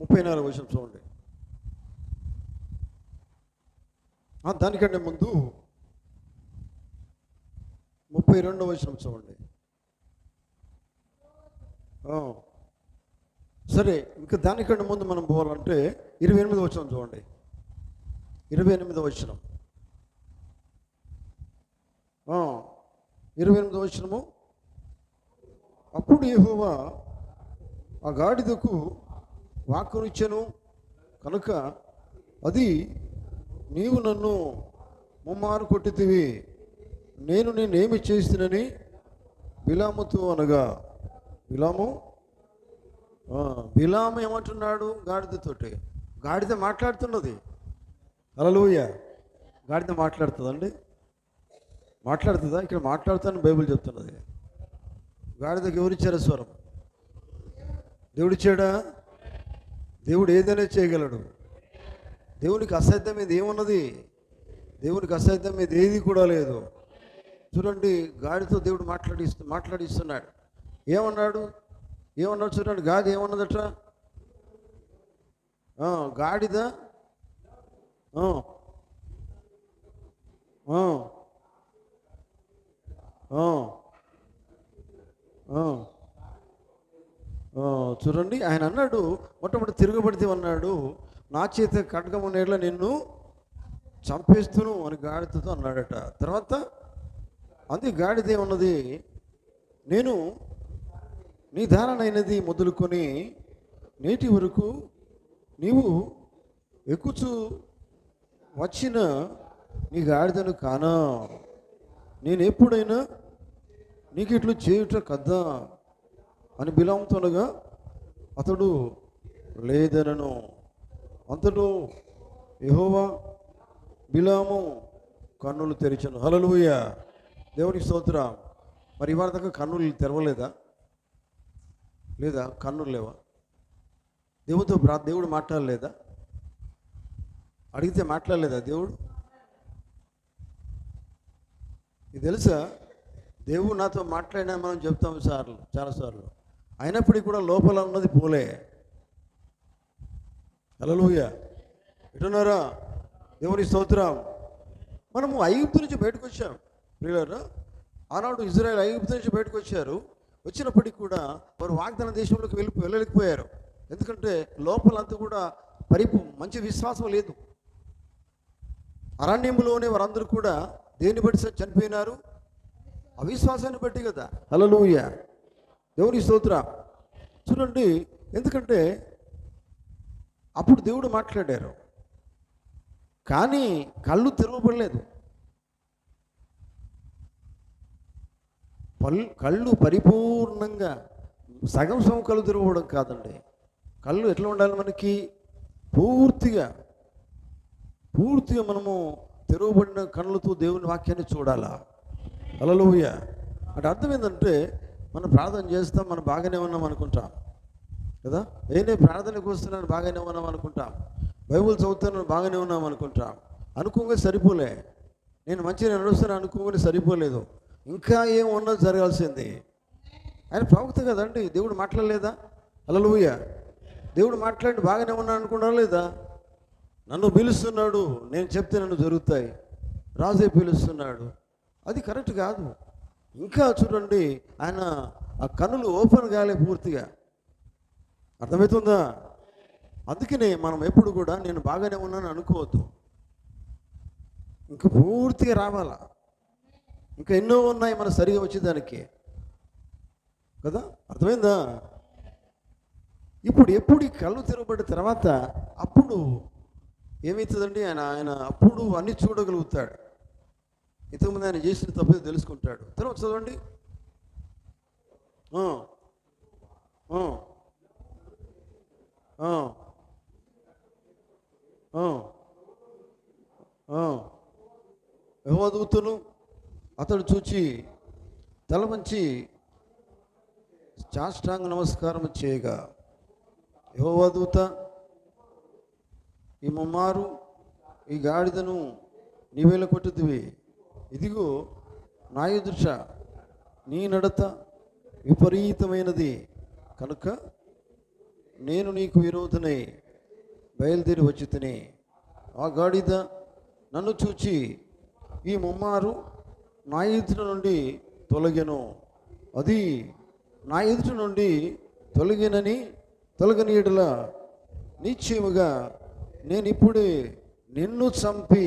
34వ వచనం చూడండి. దానికంటే ముందు 32వ వచనం చూడండి. సరే, ఇంకా దానికంటే ముందు మనం పోవాలంటే 28వ వచనం చూడండి. 28వ వచనం. 28వ వచనము. అప్పుడు యెహోవా ఆ గాడిదకు వాక్కునిచ్చెను కనుక అది, నీవు నన్ను ముమ్మారు కొట్టితివి, నేనేమి చేస్తునని బిలాముతో అనగా. బిలాము ఏమంటున్నాడు? గాడిదతోటి. గాడిద మాట్లాడుతున్నది. హల్లెలూయా. గాడిద మాట్లాడుతుందండి? మాట్లాడుతుందా? ఇక్కడ మాట్లాడుతానని బైబిల్ చెప్తున్నది. గాడిదకి ఎవరిచ్చారు స్వరం? దేవుడిచ్చాడా? దేవుడు ఏదైనా చేయగలడు. దేవునికి అసాధ్యమైనది ఏమున్నది? దేవునికి అసాధ్యమైనది ఏది కూడా లేదు. చూడండి, గాడితో దేవుడు మాట్లాడిస్తున్నాడు. ఏమన్నాడు చూడండి, గాడి ఏమన్నదట? గాడిద చూడండి, ఆయన అన్నాడు, మొట్టమొదటి తిరగబడితే అన్నాడు, నా చేత ఖడ్గము నేల నిన్ను చంపేస్తును అని గాడిదతో అన్నాడట. తర్వాత అది గాడిదే ఉన్నది, నేను నీ ధారణైనది మొదలుకొని నేటి వరకు నీవు ఎక్కుచూ వచ్చిన నీ గాడిదను కానా, నేను ఎప్పుడైనా నీకు ఇట్లు చేయుట కదా అని బిలాముతో అనగా అతడు లేదనను. అంతటూ యెహోవా బిలాము కన్నులు తెరిచను. హల్లెలూయా, దేవునికి స్తోత్రం. మరి ఇవాళ దాకా కన్నులు తెరవలేదా? లేదా? కన్నులు లేవా? దేవుడు మాట్లాడలేదా? అడిగితే మాట్లాడలేదా దేవుడు? ఇది తెలుసా? దేవుడు నాతో మాట్లాడినా మనం చెప్తాం చాలాసార్లు, అయినప్పటికీ కూడా లోపల ఉన్నది పోలే. హల్లెలూయా, ఎటున్నారా? దేవుని స్తోత్రం. మనము ఐగుప్తు నుంచి బయటకు వచ్చాం ప్రియులారా. ఆనాడు ఇజ్రాయెల్ ఐగుప్తు నుంచి బయటకు వచ్చారు. వచ్చినప్పటికీ కూడా వారు వాగ్దాన దేశంలోకి వెళ్ళలేకపోయారు. ఎందుకంటే లోపలంతా కూడా మంచి విశ్వాసం లేదు. అరణ్యంలోనే వారందరూ కూడా దేన్ని బట్టి చనిపోయినారు? అవిశ్వాసాన్ని బట్టి కదా. హల్లెలూయా, దేవుని స్తోత్రం. చూడండి, ఎందుకంటే అప్పుడు దేవుడు మాట్లాడారు, కానీ కళ్ళు తెరవబడలేదు. కళ్ళు పరిపూర్ణంగా సగం కళ్ళు తెరవడం కాదండి. కళ్ళు ఎట్లా ఉండాలి? మనకి పూర్తిగా మనము తెరవబడిన కళ్ళతో దేవుని వాక్యాన్ని చూడాలా. హల్లెలూయా. అంటే అర్థం ఏంటంటే, మనం ప్రార్థన చేస్తాం, మనం బాగానే ఉన్నాం అనుకుంటాం కదా. నేను ప్రార్థనకు వస్తున్నాను, బాగానే ఉన్నాం అనుకుంటాం. బైబుల్ చదువుతాను, బాగానే ఉన్నాం అనుకుంటాం. అనుకోగా సరిపోలే. నేను మంచిగా నడుస్తాను అనుకోగానే సరిపోలేదు. ఇంకా ఏం ఉన్నది జరగాల్సింది. ఆయన ప్రవక్త కదండి, దేవుడు మాట్లాడలేదా? హల్లెలూయా. దేవుడు మాట్లాడి బాగానే ఉన్నాను అనుకున్నారా లేదా? నన్ను పిలుస్తున్నాడు, నేను చెప్తే నన్ను జరుగుతాయి. రాజే పిలుస్తున్నాడు, అది కరెక్ట్ కాదు. ఇంకా చూడండి, ఆయన ఆ కన్నులు ఓపెన్ కాలే పూర్తిగా. అర్థమవుతుందా? అందుకనే మనం ఎప్పుడు కూడా నేను బాగానే ఉన్నాను అనుకోవద్దు. ఇంకా పూర్తిగా రావాలా. ఇంకా ఎన్నో ఉన్నాయి మన సరిగా వచ్చేదానికి కదా. అర్థమైందా? ఇప్పుడు ఎప్పుడు ఈ కళ్ళు తెరవబడిన తర్వాత అప్పుడు ఏమవుతుందండి? ఆయన అప్పుడు అన్నీ చూడగలుగుతాడు. ఇంతకుముందు ఆయన చేసిన తప్పేదో తెలుసుకుంటాడు. తర్వాత చదవండి. యెహోవా దూతను అతడు చూచి తల వంచి సాష్టాంగ నమస్కారం చేయగా, యెహోవా దూత, ఈ ముమ్మారు ఈ గాడిదను నీవేళ కొట్టుదివి. ఇదిగో నా ఎదుట నీ నడత విపరీతమైనది కనుక నేను నీకు విరోధనై బయలుదేరి వచ్చి తిని. ఆ గాడిద నన్ను చూచి ఈ ముమ్మారు నా ఎదుట నుండి తొలగెను. అది నా ఎదుట నుండి తొలగని యెడల నిశ్చయముగా నేను ఇప్పుడే నిన్ను చంపి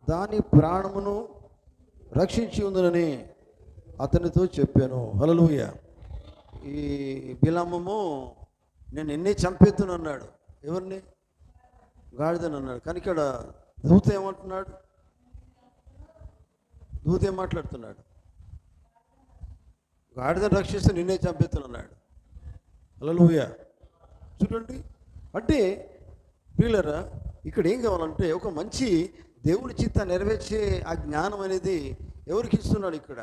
దాని ప్రాణమును రక్షించి ఉందని అతనితో చెప్పాను. హల్లెలూయా. ఈ బిలాము నేను నిన్నే చంపేద్దును అన్నాడు. ఎవరిని? గాడిదని అన్నాడు. కానీ ఇక్కడ దూత ఏమంటున్నాడు? దూత ఏం మాట్లాడుతున్నాడు? గాడిదని రక్షిస్తే నిన్నే చంపేస్తున్నాడు. హల్లెలూయా. చూడండి, అంటే ప్రియులారా, ఇక్కడ ఏం కావాలంటే ఒక మంచి దేవుని చిత్త నెరవేర్చే ఆ జ్ఞానం అనేది ఎవరికి ఇస్తున్నాడు? ఇక్కడ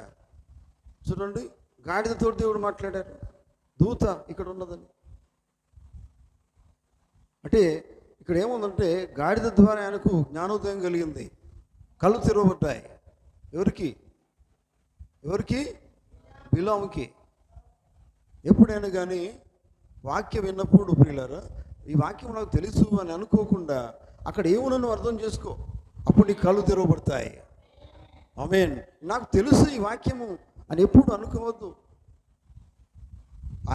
చూడండి, గాడిదతో దేవుడు మాట్లాడారు, దూత ఇక్కడ ఉన్నదని. అంటే ఇక్కడ ఏముందంటే గాడిద ద్వారా ఆయనకు జ్ఞానోదయం కలిగింది, కళ్ళు తెరవబడ్డాయి. ఎవరికి? బిలాముకి. ఎప్పుడైనా కానీ వాక్యం విన్నప్పుడు ప్రియులారా, ఈ వాక్యం నాకు తెలుసు అని అనుకోకుండా అక్కడ ఏమునో అర్థం చేసుకో, అప్పుడు నీ కళ్ళు తెరవబడతాయి. ఆమేన్. నాకు తెలుసు ఈ వాక్యము అని ఎప్పుడు అనుకోవద్దు.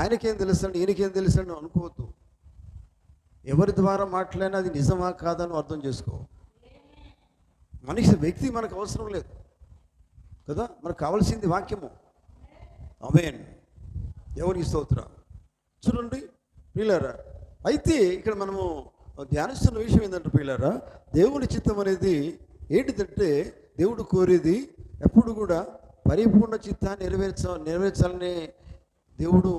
ఆయనకేం తెలుసండి, ఈయనకేం తెలుసండి అనుకోవద్దు. ఎవరి ద్వారా మాట్లాడినా అది నిజమా కాదని అర్థం చేసుకో. వ్యక్తి మనకు అవసరం లేదు కదా, మనకు కావాల్సింది వాక్యము. ఆమేన్. దేవునికి స్తోత్రం. చూడండి ప్రియులారా, అయితే ఇక్కడ మనము ధ్యానిస్తున్న విషయం ఏంటంటే ప్రియులారా, దేవుని చిత్తం అనేది ఏంటిదంటే దేవుడు కోరేది ఎప్పుడు కూడా పరిపూర్ణ చిత్తాన్ని నెరవేర్చాలని దేవుడు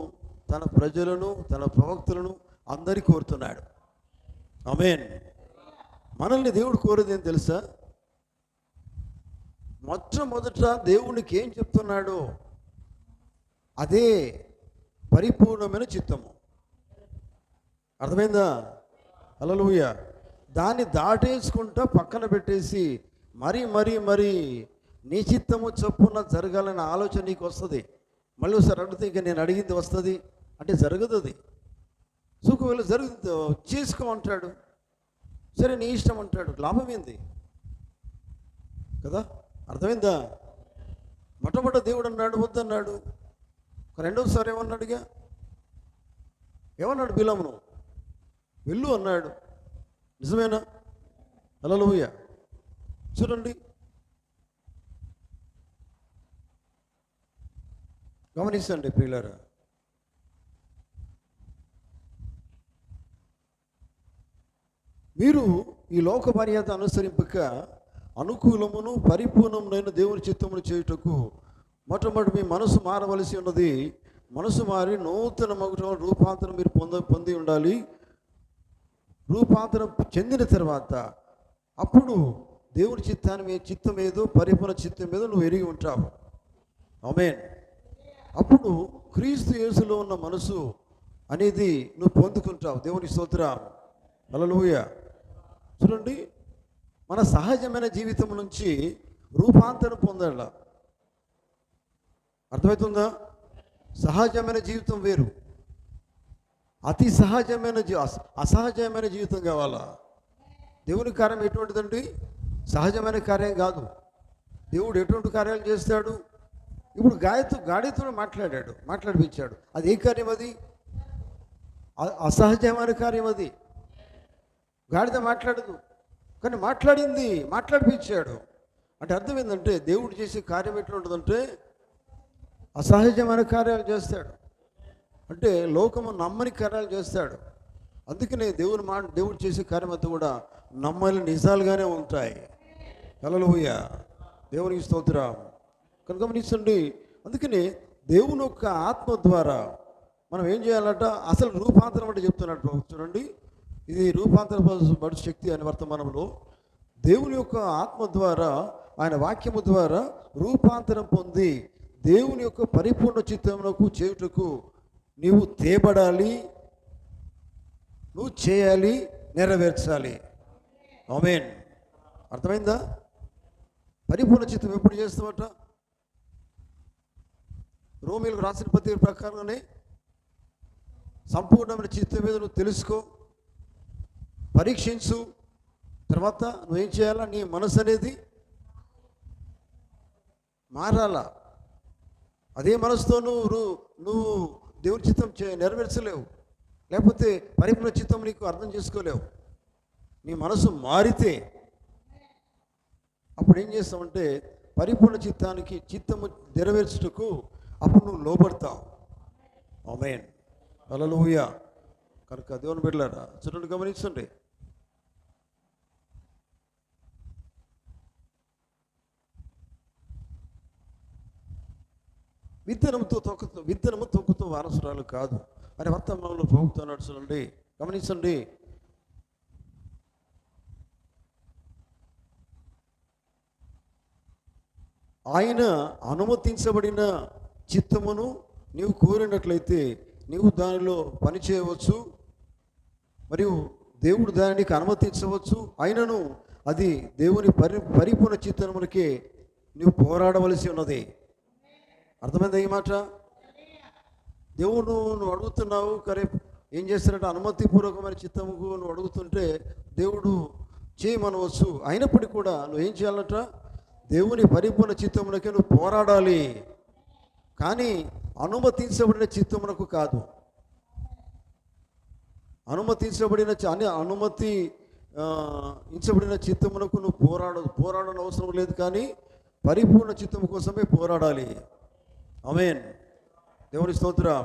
తన ప్రజలను, తన ప్రవక్తలను అందరికీ కోరుతున్నాడు. ఆమేన్. మనల్ని దేవుడు కోరేది ఏం తెలుసా? మొట్టమొదట దేవునికి ఏం చెప్తున్నాడు అదే పరిపూర్ణమైన చిత్తము. అర్థమైందా? హల్లెలూయా. దాన్ని దాటేసుకుంటా పక్కన పెట్టేసి మరి నీ చిత్తము చొప్పున జరగాలనే ఆలోచన నీకు వస్తుంది. మళ్ళీ ఒకసారి అడిగితే ఇక నేను అడిగింది వస్తుంది అంటే జరగదు. అది సుఖవేళ జరుగుతుందో చేసుకో అంటాడు, సరే నీ ఇష్టం అంటాడు, లాభం ఏంది కదా? అర్థమైందా? మొట్టమొదట దేవుడు అన్నాడు వద్దన్నాడు, రెండవసారి ఏమన్నాడు బిలామును? వెళ్ళు అన్నాడు. నిజమేనా? హల్లెలూయా. చూడండి, గమనించండి ప్రియులారా, మీరు ఈ లోక మర్యాద అనుసరింపక అనుకూలమును పరిపూర్ణమునైన దేవుని చిత్తమును చేయుటకు మొట్టమొదటి మీ మనసు మారవలసి ఉన్నది. మనసు మారి నూతన మగుట రూపాంతరం మీరు పొంది ఉండాలి. రూపాంతరం చెందిన తర్వాత అప్పుడు దేవుని చిత్తం ఏదో పరిపూర్ణ చిత్తం ఏదో నువ్వు ఎరిగి ఉంటావు. ఆమేన్. అప్పుడు క్రీస్తు యేసులో ఉన్న మనసు అనేది నువ్వు పొందుకుంటావు. దేవుని స్తోత్రం. హల్లెలూయా. చూడండి, మన సహజమైన జీవితం నుంచి రూపాంతరం పొందాల. అర్థమవుతుందా? సహజమైన జీవితం వేరు, అతి సహజమైన అసహజమైన జీవితం కావాలా? దేవుని కార్యం ఎటువంటిదండి? సహజమైన కార్యం కాదు. దేవుడు ఎటువంటి కార్యాలు చేస్తాడు? ఇప్పుడు గాడితో మాట్లాడిపించాడు. అది ఏ కార్యం? అది అసహజమైన కార్యం. అది గాడిద మాట్లాడదు, కానీ మాట్లాడిపించాడు. అంటే అర్థం ఏంటంటే దేవుడు చేసే కార్యం ఎట్లా ఉంటుందంటే అసహజమైన కార్యాలు చేస్తాడు. అంటే లోకము నమ్మని కార్యాలు చేస్తాడు. అందుకనే దేవుడు చేసే కార్యం అంతా కూడా నమ్మని నిజాలుగానే ఉంటాయి. హల్లెలూయా. దేవునికి స్తోత్రం. కనుక గమనించండి, అందుకని దేవుని యొక్క ఆత్మ ద్వారా మనం ఏం చేయాలంట? అసలు రూపాంతరం అంటే చెప్తున్నట్టు చూడండి, ఇది రూపాంతరపడు శక్తి అనే వర్తమానంలో దేవుని యొక్క ఆత్మ ద్వారా, ఆయన వాక్యము ద్వారా రూపాంతరం పొంది దేవుని యొక్క పరిపూర్ణ చిత్తమునకు చేయుటకు నీవు తేబడాలి, నువ్వు చేయాలి, నెరవేర్చాలి. ఆమేన్. అర్థమైందా? పరిపూర్ణ చిత్తం ఎప్పుడు చేస్తావట? రోమీలకు రాసిన పత్రిక ప్రకారంగానే సంపూర్ణమైన చిత్తం మీద నువ్వు తెలుసుకో, పరీక్షించు. తర్వాత నువ్వేం చేయాలా? నీ మనసు అనేది మారాలా. అదే మనసుతో నువ్వు దేవుని చిత్తం నెరవేర్చలేవు, లేకపోతే పరిపూర్ణ చిత్తం నీకు అర్థం చేసుకోలేవు. నీ మనసు మారితే అప్పుడు ఏం చేస్తావంటే పరిపూర్ణ చిత్తము నెరవేర్చుటకు అప్పుడు నువ్వు లోబడతావు. ఆమేన్. హల్లెలూయా. కనుక దేవుని బిడ్డలారా, చూడండి, గమనించండి. విత్తనము తొక్కుతూ వారసురాలు కాదు అని వర్తమానంలో పోగుతున్నాడు. చూడండి, గమనించండి. ఆయన అనుమతించబడిన చిత్తమును నీవు కోరినట్లయితే నీవు దానిలో పని చేయవచ్చు, మరియు దేవుడు దానికి అనుమతించవచ్చు, అయినను అది దేవుని పరిపూర్ణ చిత్తములకే నువ్వు పోరాడవలసి ఉన్నది. అర్థమైందా ఈ మాట? దేవుడు నువ్వు అడుగుతున్నావు, కరే ఏం చేస్తారంటే అనుమతిపూర్వకమైన చిత్తముకు నువ్వు అడుగుతుంటే దేవుడు చేయమనవచ్చు. అయినప్పటికీ కూడా నువ్వు ఏం చేయాలట? దేవుని పరిపూర్ణ చిత్తమునకే నువ్వు పోరాడాలి, కానీ అనుమతించబడిన చిత్తమునకు కాదు. అనుమతించబడిన చిత్తమునకు నువ్వు పోరాడని అవసరం లేదు, కానీ పరిపూర్ణ చిత్తము కోసమే పోరాడాలి. ఆమేన్. దేవుని స్తోత్రం.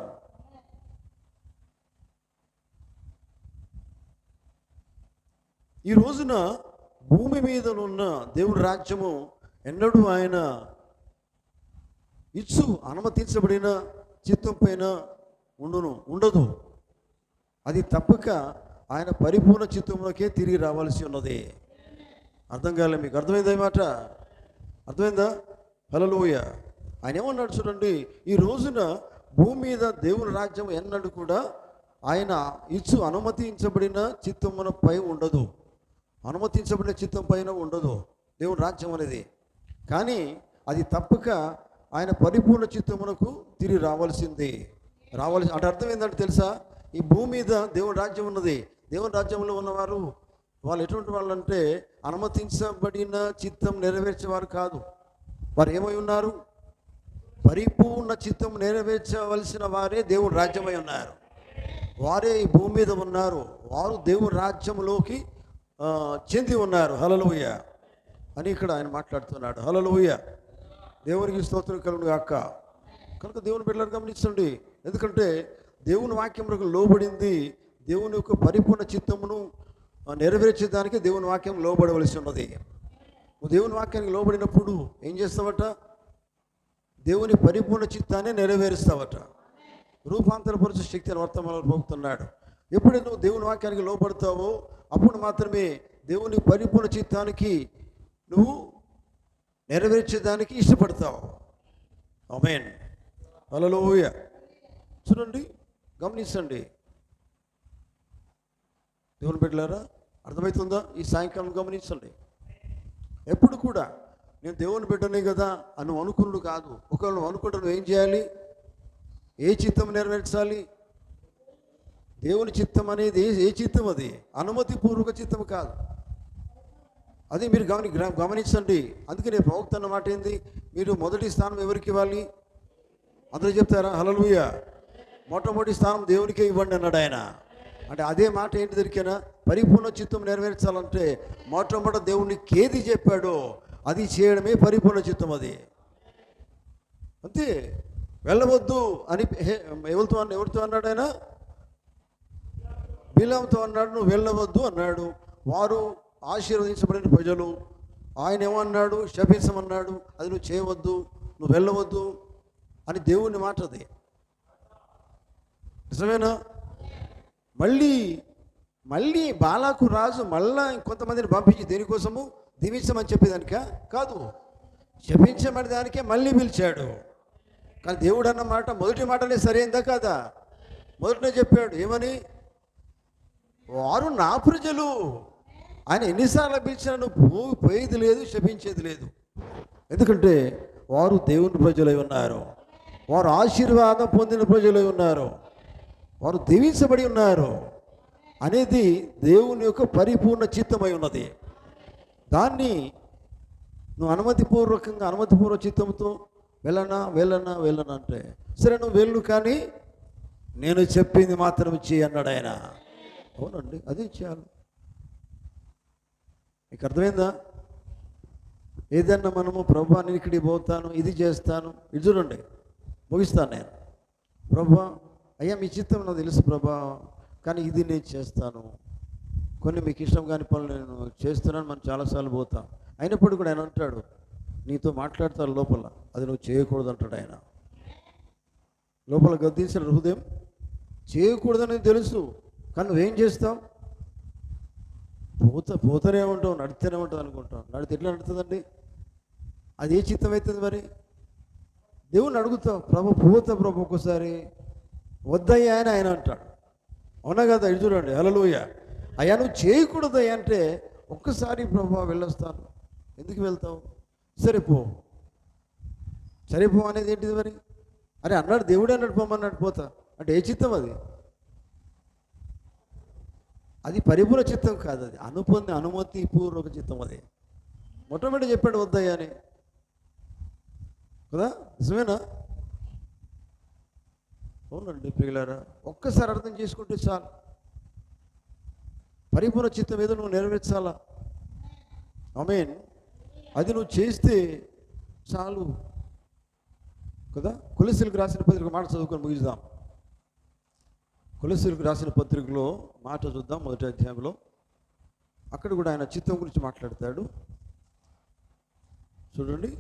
ఈ రోజున భూమి మీద ఉన్న దేవుని రాజ్యము ఎన్నడూ ఆయన అనుమతించబడిన చిత్తం పైన ఉండదు. అది తప్పక ఆయన పరిపూర్ణ చిత్తంలోకే తిరిగి రావాల్సి ఉన్నది. అర్థం కాలే మీకు? అర్థమైందా ఈ మాట? అర్థమైందా? హల్లెలూయా. ఆయన ఏమన్నాడు చూడండి, ఈ రోజున భూమి మీద దేవుని రాజ్యం ఎన్నడూ కూడా ఆయన అనుమతించబడిన చిత్తమునపై ఉండదు. అనుమతించబడిన చిత్తం పైన ఉండదు దేవుని రాజ్యం అనేది. కానీ అది తప్పక ఆయన పరిపూర్ణ చిత్తమునకు తిరిగి రావాల్సి అంటే అర్థం ఏంటంటే తెలుసా? ఈ భూమి మీద దేవుని రాజ్యం ఉన్నది. దేవుని రాజ్యంలో ఉన్నవారు వాళ్ళు ఎటువంటి వాళ్ళు అంటే అనుమతించబడిన చిత్తం నెరవేర్చేవారు కాదు. వారు ఏమై ఉన్నారు? పరిపూర్ణ చిత్తం నెరవేర్చవలసిన వారే దేవుని రాజ్యమై ఉన్నారు. వారే ఈ భూమి మీద ఉన్నారు. వారు దేవుని రాజ్యంలోకి చెంది ఉన్నారు. హల్లెలూయా అని ఇక్కడ ఆయన మాట్లాడుతున్నాడు. హల్లెలూయా. దేవునికి స్తోత్రం కలుగును గాక. కనుక దేవుని బిడ్డలను గమనించండి. ఎందుకంటే దేవుని వాక్యములకు లోబడింది దేవుని యొక్క పరిపూర్ణ చిత్తమును నెరవేర్చేదానికి దేవుని వాక్యం లోబడవలసి ఉన్నది. నువ్వు దేవుని వాక్యానికి లోబడినప్పుడు ఏం చేస్తావట? దేవుని పరిపూర్ణ చిత్తాన్ని నెరవేరుస్తావట. రూపాంతరపరచు శక్తిని వర్తమానంలో పంపుతున్నాడు. ఎప్పుడైతే నువ్వు దేవుని వాక్యానికి లోబడతావో అప్పుడు మాత్రమే దేవుని పరిపూర్ణ చిత్తానికి నువ్వు నెరవేర్చేదానికి ఇష్టపడతావు. ఆమేన్. హల్లెలూయా. చూడండి, గమనించండి దేవుని బిడ్డలారా, అర్థమవుతుందా? ఈ సాయంకాలం గమనించండి. ఎప్పుడు కూడా నేను దేవుని బిడ్డనే కదా అని అనుకున్నాడు కాదు. ఒకవేళ నువ్వు అనుకుంటే నువ్వు ఏం చేయాలి? ఏ చిత్తం నెరవేర్చాలి? దేవుని చిత్తం అనేది ఏ చిత్తం? అది అనుమతిపూర్వక చిత్తం కాదు. అది మీరు గమనించండి. అందుకే నేను ప్రవక్త అన్న మాట ఏంది? మీరు మొదటి స్థానం ఎవరికి ఇవ్వాలి? అందరూ చెప్తారా? హల్లెలూయా. మొట్టమొదటి స్థానం దేవునికే ఇవ్వండి అన్నాడు ఆయన. అంటే అదే మాట ఏంటి దొరికినా? పరిపూర్ణ చిత్తం నెరవేర్చాలంటే మొట్టమొదటి దేవునికి ఏది చెప్పాడో అది చేయడమే పరిపూర్ణ చిత్తం. అది అంతే. వెళ్ళవద్దు అని ఎవరితో అన్నాడు ఆయన? బిలాముతో అన్నాడు, నువ్వు వెళ్ళవద్దు అన్నాడు. వారు ఆశీర్వదించబడిన ప్రజలు. ఆయన ఏమన్నాడు? శపించమన్నాడు. అది నువ్వు చేయవద్దు, నువ్వు వెళ్ళవద్దు అని దేవుని మాట. అది నిజమేనా? మళ్ళీ బాలాకు రాజు మళ్ళా ఇంకొంతమందిని పంపించి దేనికోసము? దీవించమని చెప్పేదానిక కాదు, శపించమని దానికే మళ్ళీ పిలిచాడు. కానీ దేవుడు అన్న మాట మొదటి మాటనే సరైందా కాదా? మొదటనే చెప్పాడు ఏమని? వారు నా ప్రజలు. ఆయన ఎన్నిసార్లు పిలిచినా నువ్వు పోయేది లేదు, శపించేది లేదు. ఎందుకంటే వారు దేవుని ప్రజలై ఉన్నారు. వారు ఆశీర్వాదం పొందిన ప్రజలై ఉన్నారు. వారు దీవించబడి ఉన్నారు అనేది దేవుని యొక్క పరిపూర్ణ చిత్తమై ఉన్నది. దాన్ని నువ్వు అనుమతిపూర్వక చిత్తంతో వెళ్ళనా అంటే సరే నువ్వు వెళ్ళు, కానీ నేను చెప్పింది మాత్రం చేయి అన్నాడు ఆయన. అవునండి, అదే చేయాలి. మీకు అర్థమైందా? ఏదన్నా మనము ప్రభా నేను ఇక్కడికి పోతాను, ఇది చేస్తాను, ఇది చూడండి ముగిస్తాను నేను. ప్రభా అయ్యా మీ చిత్తం నాకు తెలుసు ప్రభా, కానీ ఇది నేను చేస్తాను, కొన్ని మీకు ఇష్టం కాని పనులు నేను చేస్తున్నాను, మనం చాలాసార్లు పోతాం. అయినప్పటికీ కూడా ఆయన అంటాడు నీతో మాట్లాడతారు లోపల, అది నువ్వు చేయకూడదు అంటాడు ఆయన. లోపల గద్దించిన హృదయం చేయకూడదని తెలుసు, కానీ నువ్వేం చేస్తావు? పోతూనే ఉంటావు, నడితేనే ఉంటుంది అనుకుంటావు. నడితే ఎట్లా నడుతుందండి? అది ఏ చిత్తం అవుతుంది? మరి దేవుణ్ణి అడుగుతావు, ప్రభు ఒక్కసారి వద్దయ్యా అని ఆయన అంటాడు. అవునా కదా? ఇది చూడండి. హల్లెలూయా. అయ్యా నువ్వు చేయకూడదయ్యా అంటే, ఒక్కసారి ప్రభు వెళ్ళొస్తాను. ఎందుకు వెళ్తావు? సరిపో అనేది ఏంటిది మరి? అరే అన్నాడు, దేవుడే అన్నాడు పోమన్నాడు, పోతా అంటే ఏ చిత్తం అది? అది పరిపూర్ణ చిత్తం కాదు, అది అనుమతి పూర్వక చిత్తం. అది మొట్టమొదటి చెప్పాడు వద్దయ్యా అని కదా, నిజమేనా? అవునండి ప్రియులారా, ఒక్కసారి అర్థం చేసుకుంటే చాలు. పరిపూర్ణ చిత్తం ఏదో నువ్వు నెరవేర్చాలా. ఆమేన్. అది నువ్వు చేస్తే చాలు కదా. కొలస్సీలకు రాసిన పత్రిక మాట చదువుకొని ముగిద్దాం. కొలస్సీలకు రాసిన పత్రికలో మాట చూద్దాం, మొదటి అధ్యాయంలో. అక్కడ కూడా ఆయన చిత్తం గురించి మాట్లాడతాడు. చూడండి,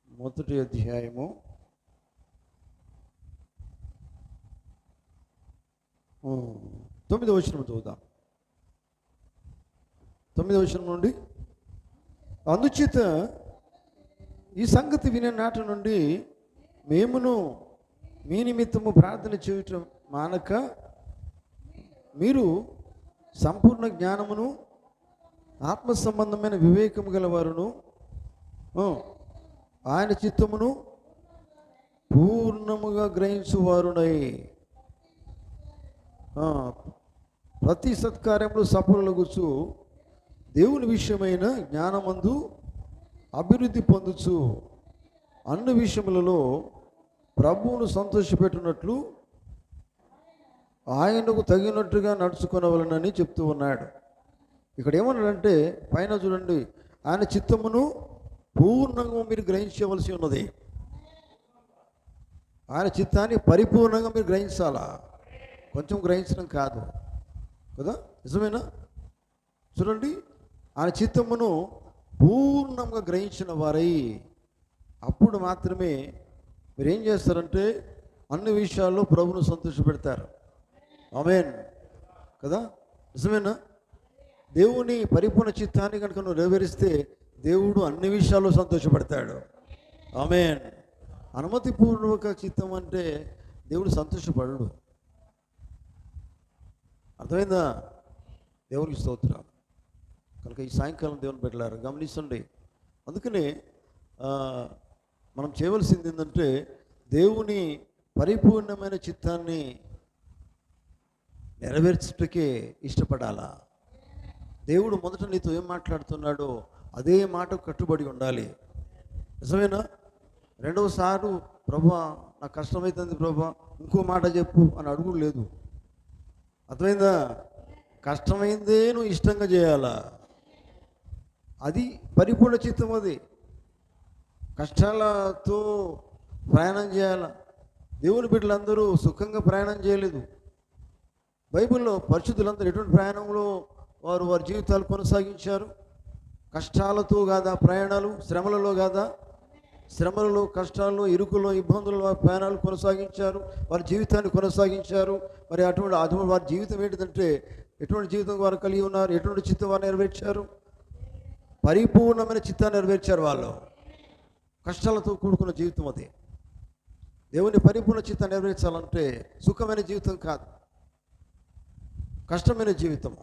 మొదటి అధ్యాయము 9వ వచనం చదువుదాం. 9వ వచనం నుండి, అందుచేత ఈ సంగతి వినే నాటి నుండి మేమును మీ నిమిత్తము ప్రార్థన చేయటం మానక, మీరు సంపూర్ణ జ్ఞానమును ఆత్మ సంబంధమైన వివేకము గలవారును ఆయన చిత్తమును పూర్ణముగా గ్రహించువారునై ప్రతి సత్కార్యంలో సఫలులగుచు దేవుని విషయమైన జ్ఞానమందు అభివృద్ధి పొందుచు అన్ని విషయములలో ప్రభువును సంతోషపెట్టినట్లు ఆయనకు తగినట్టుగా నడుచుకొనవలనని చెప్తూ ఉన్నాడు. ఇక్కడ ఏమన్నాడంటే, పైన చూడండి, ఆయన చిత్తమును పూర్ణంగా మీరు గ్రహించవలసి ఉన్నది. ఆయన చిత్తాన్ని పరిపూర్ణంగా మీరు గ్రహించాలా, కొంచెం గ్రహించడం కాదు కదా, నిజమేనా? చూడండి, ఆయన చిత్తమును పూర్ణంగా గ్రహించిన వారై అప్పుడు మాత్రమే మీరు ఏం చేస్తారంటే అన్ని విషయాల్లో ప్రభువును సంతోషపెడతారు. ఆమేన్ కదా, నిజమేనా? దేవుని పరిపూర్ణ చిత్తాన్ని కనుక నువ్వు నెరవేరిస్తే దేవుడు అన్ని విషయాల్లో సంతోషపడతాడు. ఆమేన్. అనుమతిపూర్వక చిత్తం అంటే దేవుడు సంతోషపడడు. అర్థమైందా? దేవునికి స్తోత్రం. కనుక ఈ సాయంకాలం దేవుని పెట్టారు, గమనించండి. అందుకనే మనం చేయవలసింది ఏంటంటే దేవుని పరిపూర్ణమైన చిత్తాన్ని నెరవేర్చుటకే ఇష్టపడాలా. దేవుడు మొదట నీతో ఏం మాట్లాడుతున్నాడో అదే మాట కట్టుబడి ఉండాలి. నిజమేనా? రెండవసారి ప్రభా నాకు కష్టమవుతుంది ప్రభా ఇంకో మాట చెప్పు అని అడుగు లేదు. అర్థమైందా? కష్టమైందే నువ్వు ఇష్టంగా చేయాలా, అది పరిపూర్ణ చిత్తం. అది కష్టాలతో ప్రయాణం చేయాలా. దేవుని బిడ్డలందరూ సుఖంగా ప్రయాణం చేయలేదు. బైబిల్లో పరిశుద్ధులందరూ ఎటువంటి ప్రయాణంలో వారు వారి జీవితాలు కొనసాగించారు? కష్టాలతో కాదా ప్రయాణాలు? శ్రమలలో కాదా? శ్రమలలో, కష్టాల్లో, ఇరుకులో, ఇబ్బందుల్లో వారి ప్రయాణాలు కొనసాగించారు, వారి జీవితాన్ని కొనసాగించారు. మరి అటువంటి వారి జీవితం ఏంటిదంటే, ఎటువంటి జీవితం వారు కలిగి ఉన్నారు? ఎటువంటి చిత్తం వారు నెరవేర్చారు? పరిపూర్ణమైన చిత్తాన్ని నెరవేర్చారు వాళ్ళు. కష్టాలతో కూడుకున్న జీవితం అది. దేవుని పరిపూర్ణ చిత్తాన్ని నెరవేర్చాలంటే సుఖమైన జీవితం కాదు, కష్టమైన జీవితము.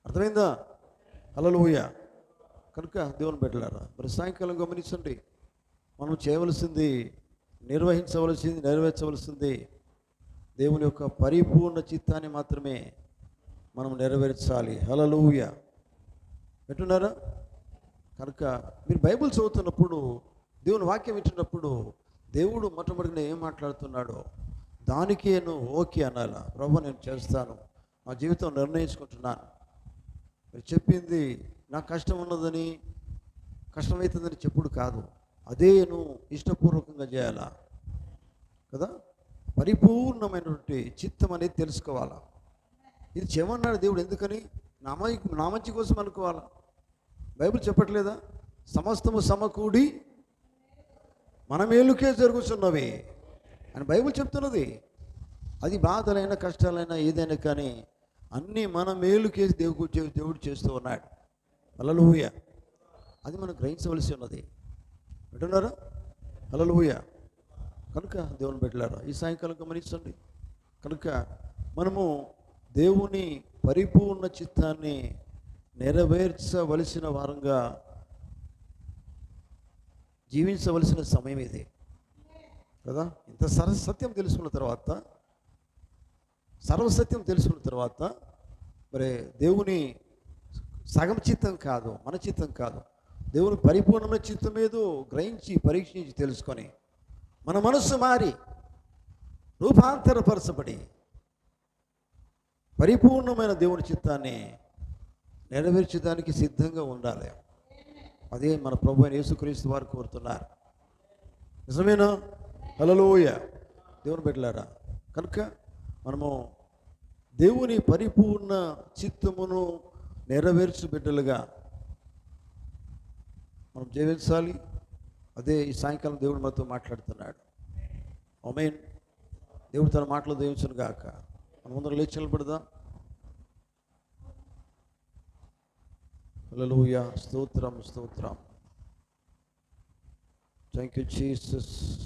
అర్థమైందా? హల్లెలూయా. కనుక దేవుని బిడ్డలారా, మరి సాయంకాలం గమనించండి, మనం చేయవలసింది, నిర్వహించవలసింది, నెరవేర్చవలసింది దేవుని యొక్క పరిపూర్ణ చిత్తాన్ని మాత్రమే మనం నెరవేర్చాలి. హల్లెలూయా. వింటున్నారా? కనుక మీరు బైబిల్ చదువుతున్నప్పుడు, దేవుని వాక్యం వింటున్నప్పుడు దేవుడు మొట్టమొదటిగా ఏం మాట్లాడుతున్నాడో దానికే నువ్వు ఓకే అనాలా. ప్రభు నేను చేస్తాను, నా జీవితం నిర్ణయించుకుంటున్నాను. మీరు చెప్పింది నాకు కష్టం ఉన్నదని, కష్టమవుతుందని చెప్పుడు కాదు, అదే నువ్వు ఇష్టపూర్వకంగా చేయాలా కదా. పరిపూర్ణమైనటువంటి చిత్తం అనేది తెలుసుకోవాలా. ఇది చేయమన్నాడు దేవుడు. ఎందుకని? నా మంచి కోసం అనుకోవాలా. బైబిల్ చెప్పట్లేదా? సమస్తము సమకూడి మన మేలుకే జరుగుతున్నవి అని బైబిల్ చెప్తున్నది. అది బాధలైనా కష్టాలైనా ఏదైనా కానీ అన్నీ మన మేలుకేసి దేవుడు చేస్తూ ఉన్నాడు. హల్లెలూయా. అది మనం గ్రహించవలసి ఉన్నది. వింటున్నారా? హల్లెలూయా. కనుక దేవుని బిడ్డలారా ఈ సాయంకాలం గమనించండి. కనుక మనము దేవుని పరిపూర్ణ చిత్తాన్ని నెరవేర్చవలసిన వారంగా జీవించవలసిన సమయం ఇది కదా. ఇంత సర్వసత్యం తెలుసుకున్న తర్వాత మరి దేవుని సగం చిత్తం కాదు, మన చిత్తం కాదు, దేవుని పరిపూర్ణమైన చిత్తం ఏదో గ్రహించి పరీక్షించి తెలుసుకొని మన మనస్సు మారి రూపాంతరపరచబడి పరిపూర్ణమైన దేవుని చిత్తాన్ని నెరవేర్చడానికి సిద్ధంగా ఉండాలి. అదే మన ప్రభు అయిన యేసుక్రీస్తు వారు కోరుతున్నారు. నిజమేనా? హల్లెలూయా. దేవుని బిడ్డలారా కనుక మనము దేవుని పరిపూర్ణ చిత్తమును నెరవేర్చు బిడ్డలుగా మనం జీవించాలి. అదే ఈ సాయంకాలం దేవుడు మనతో మాట్లాడుతున్నాడు. ఆమేన్. దేవుడు తన మాటలు దీవించును గాక. మన ముందర లేచి నిలబడదాం. హల్లెలూయా. స్తోత్రం. Thank you Jesus.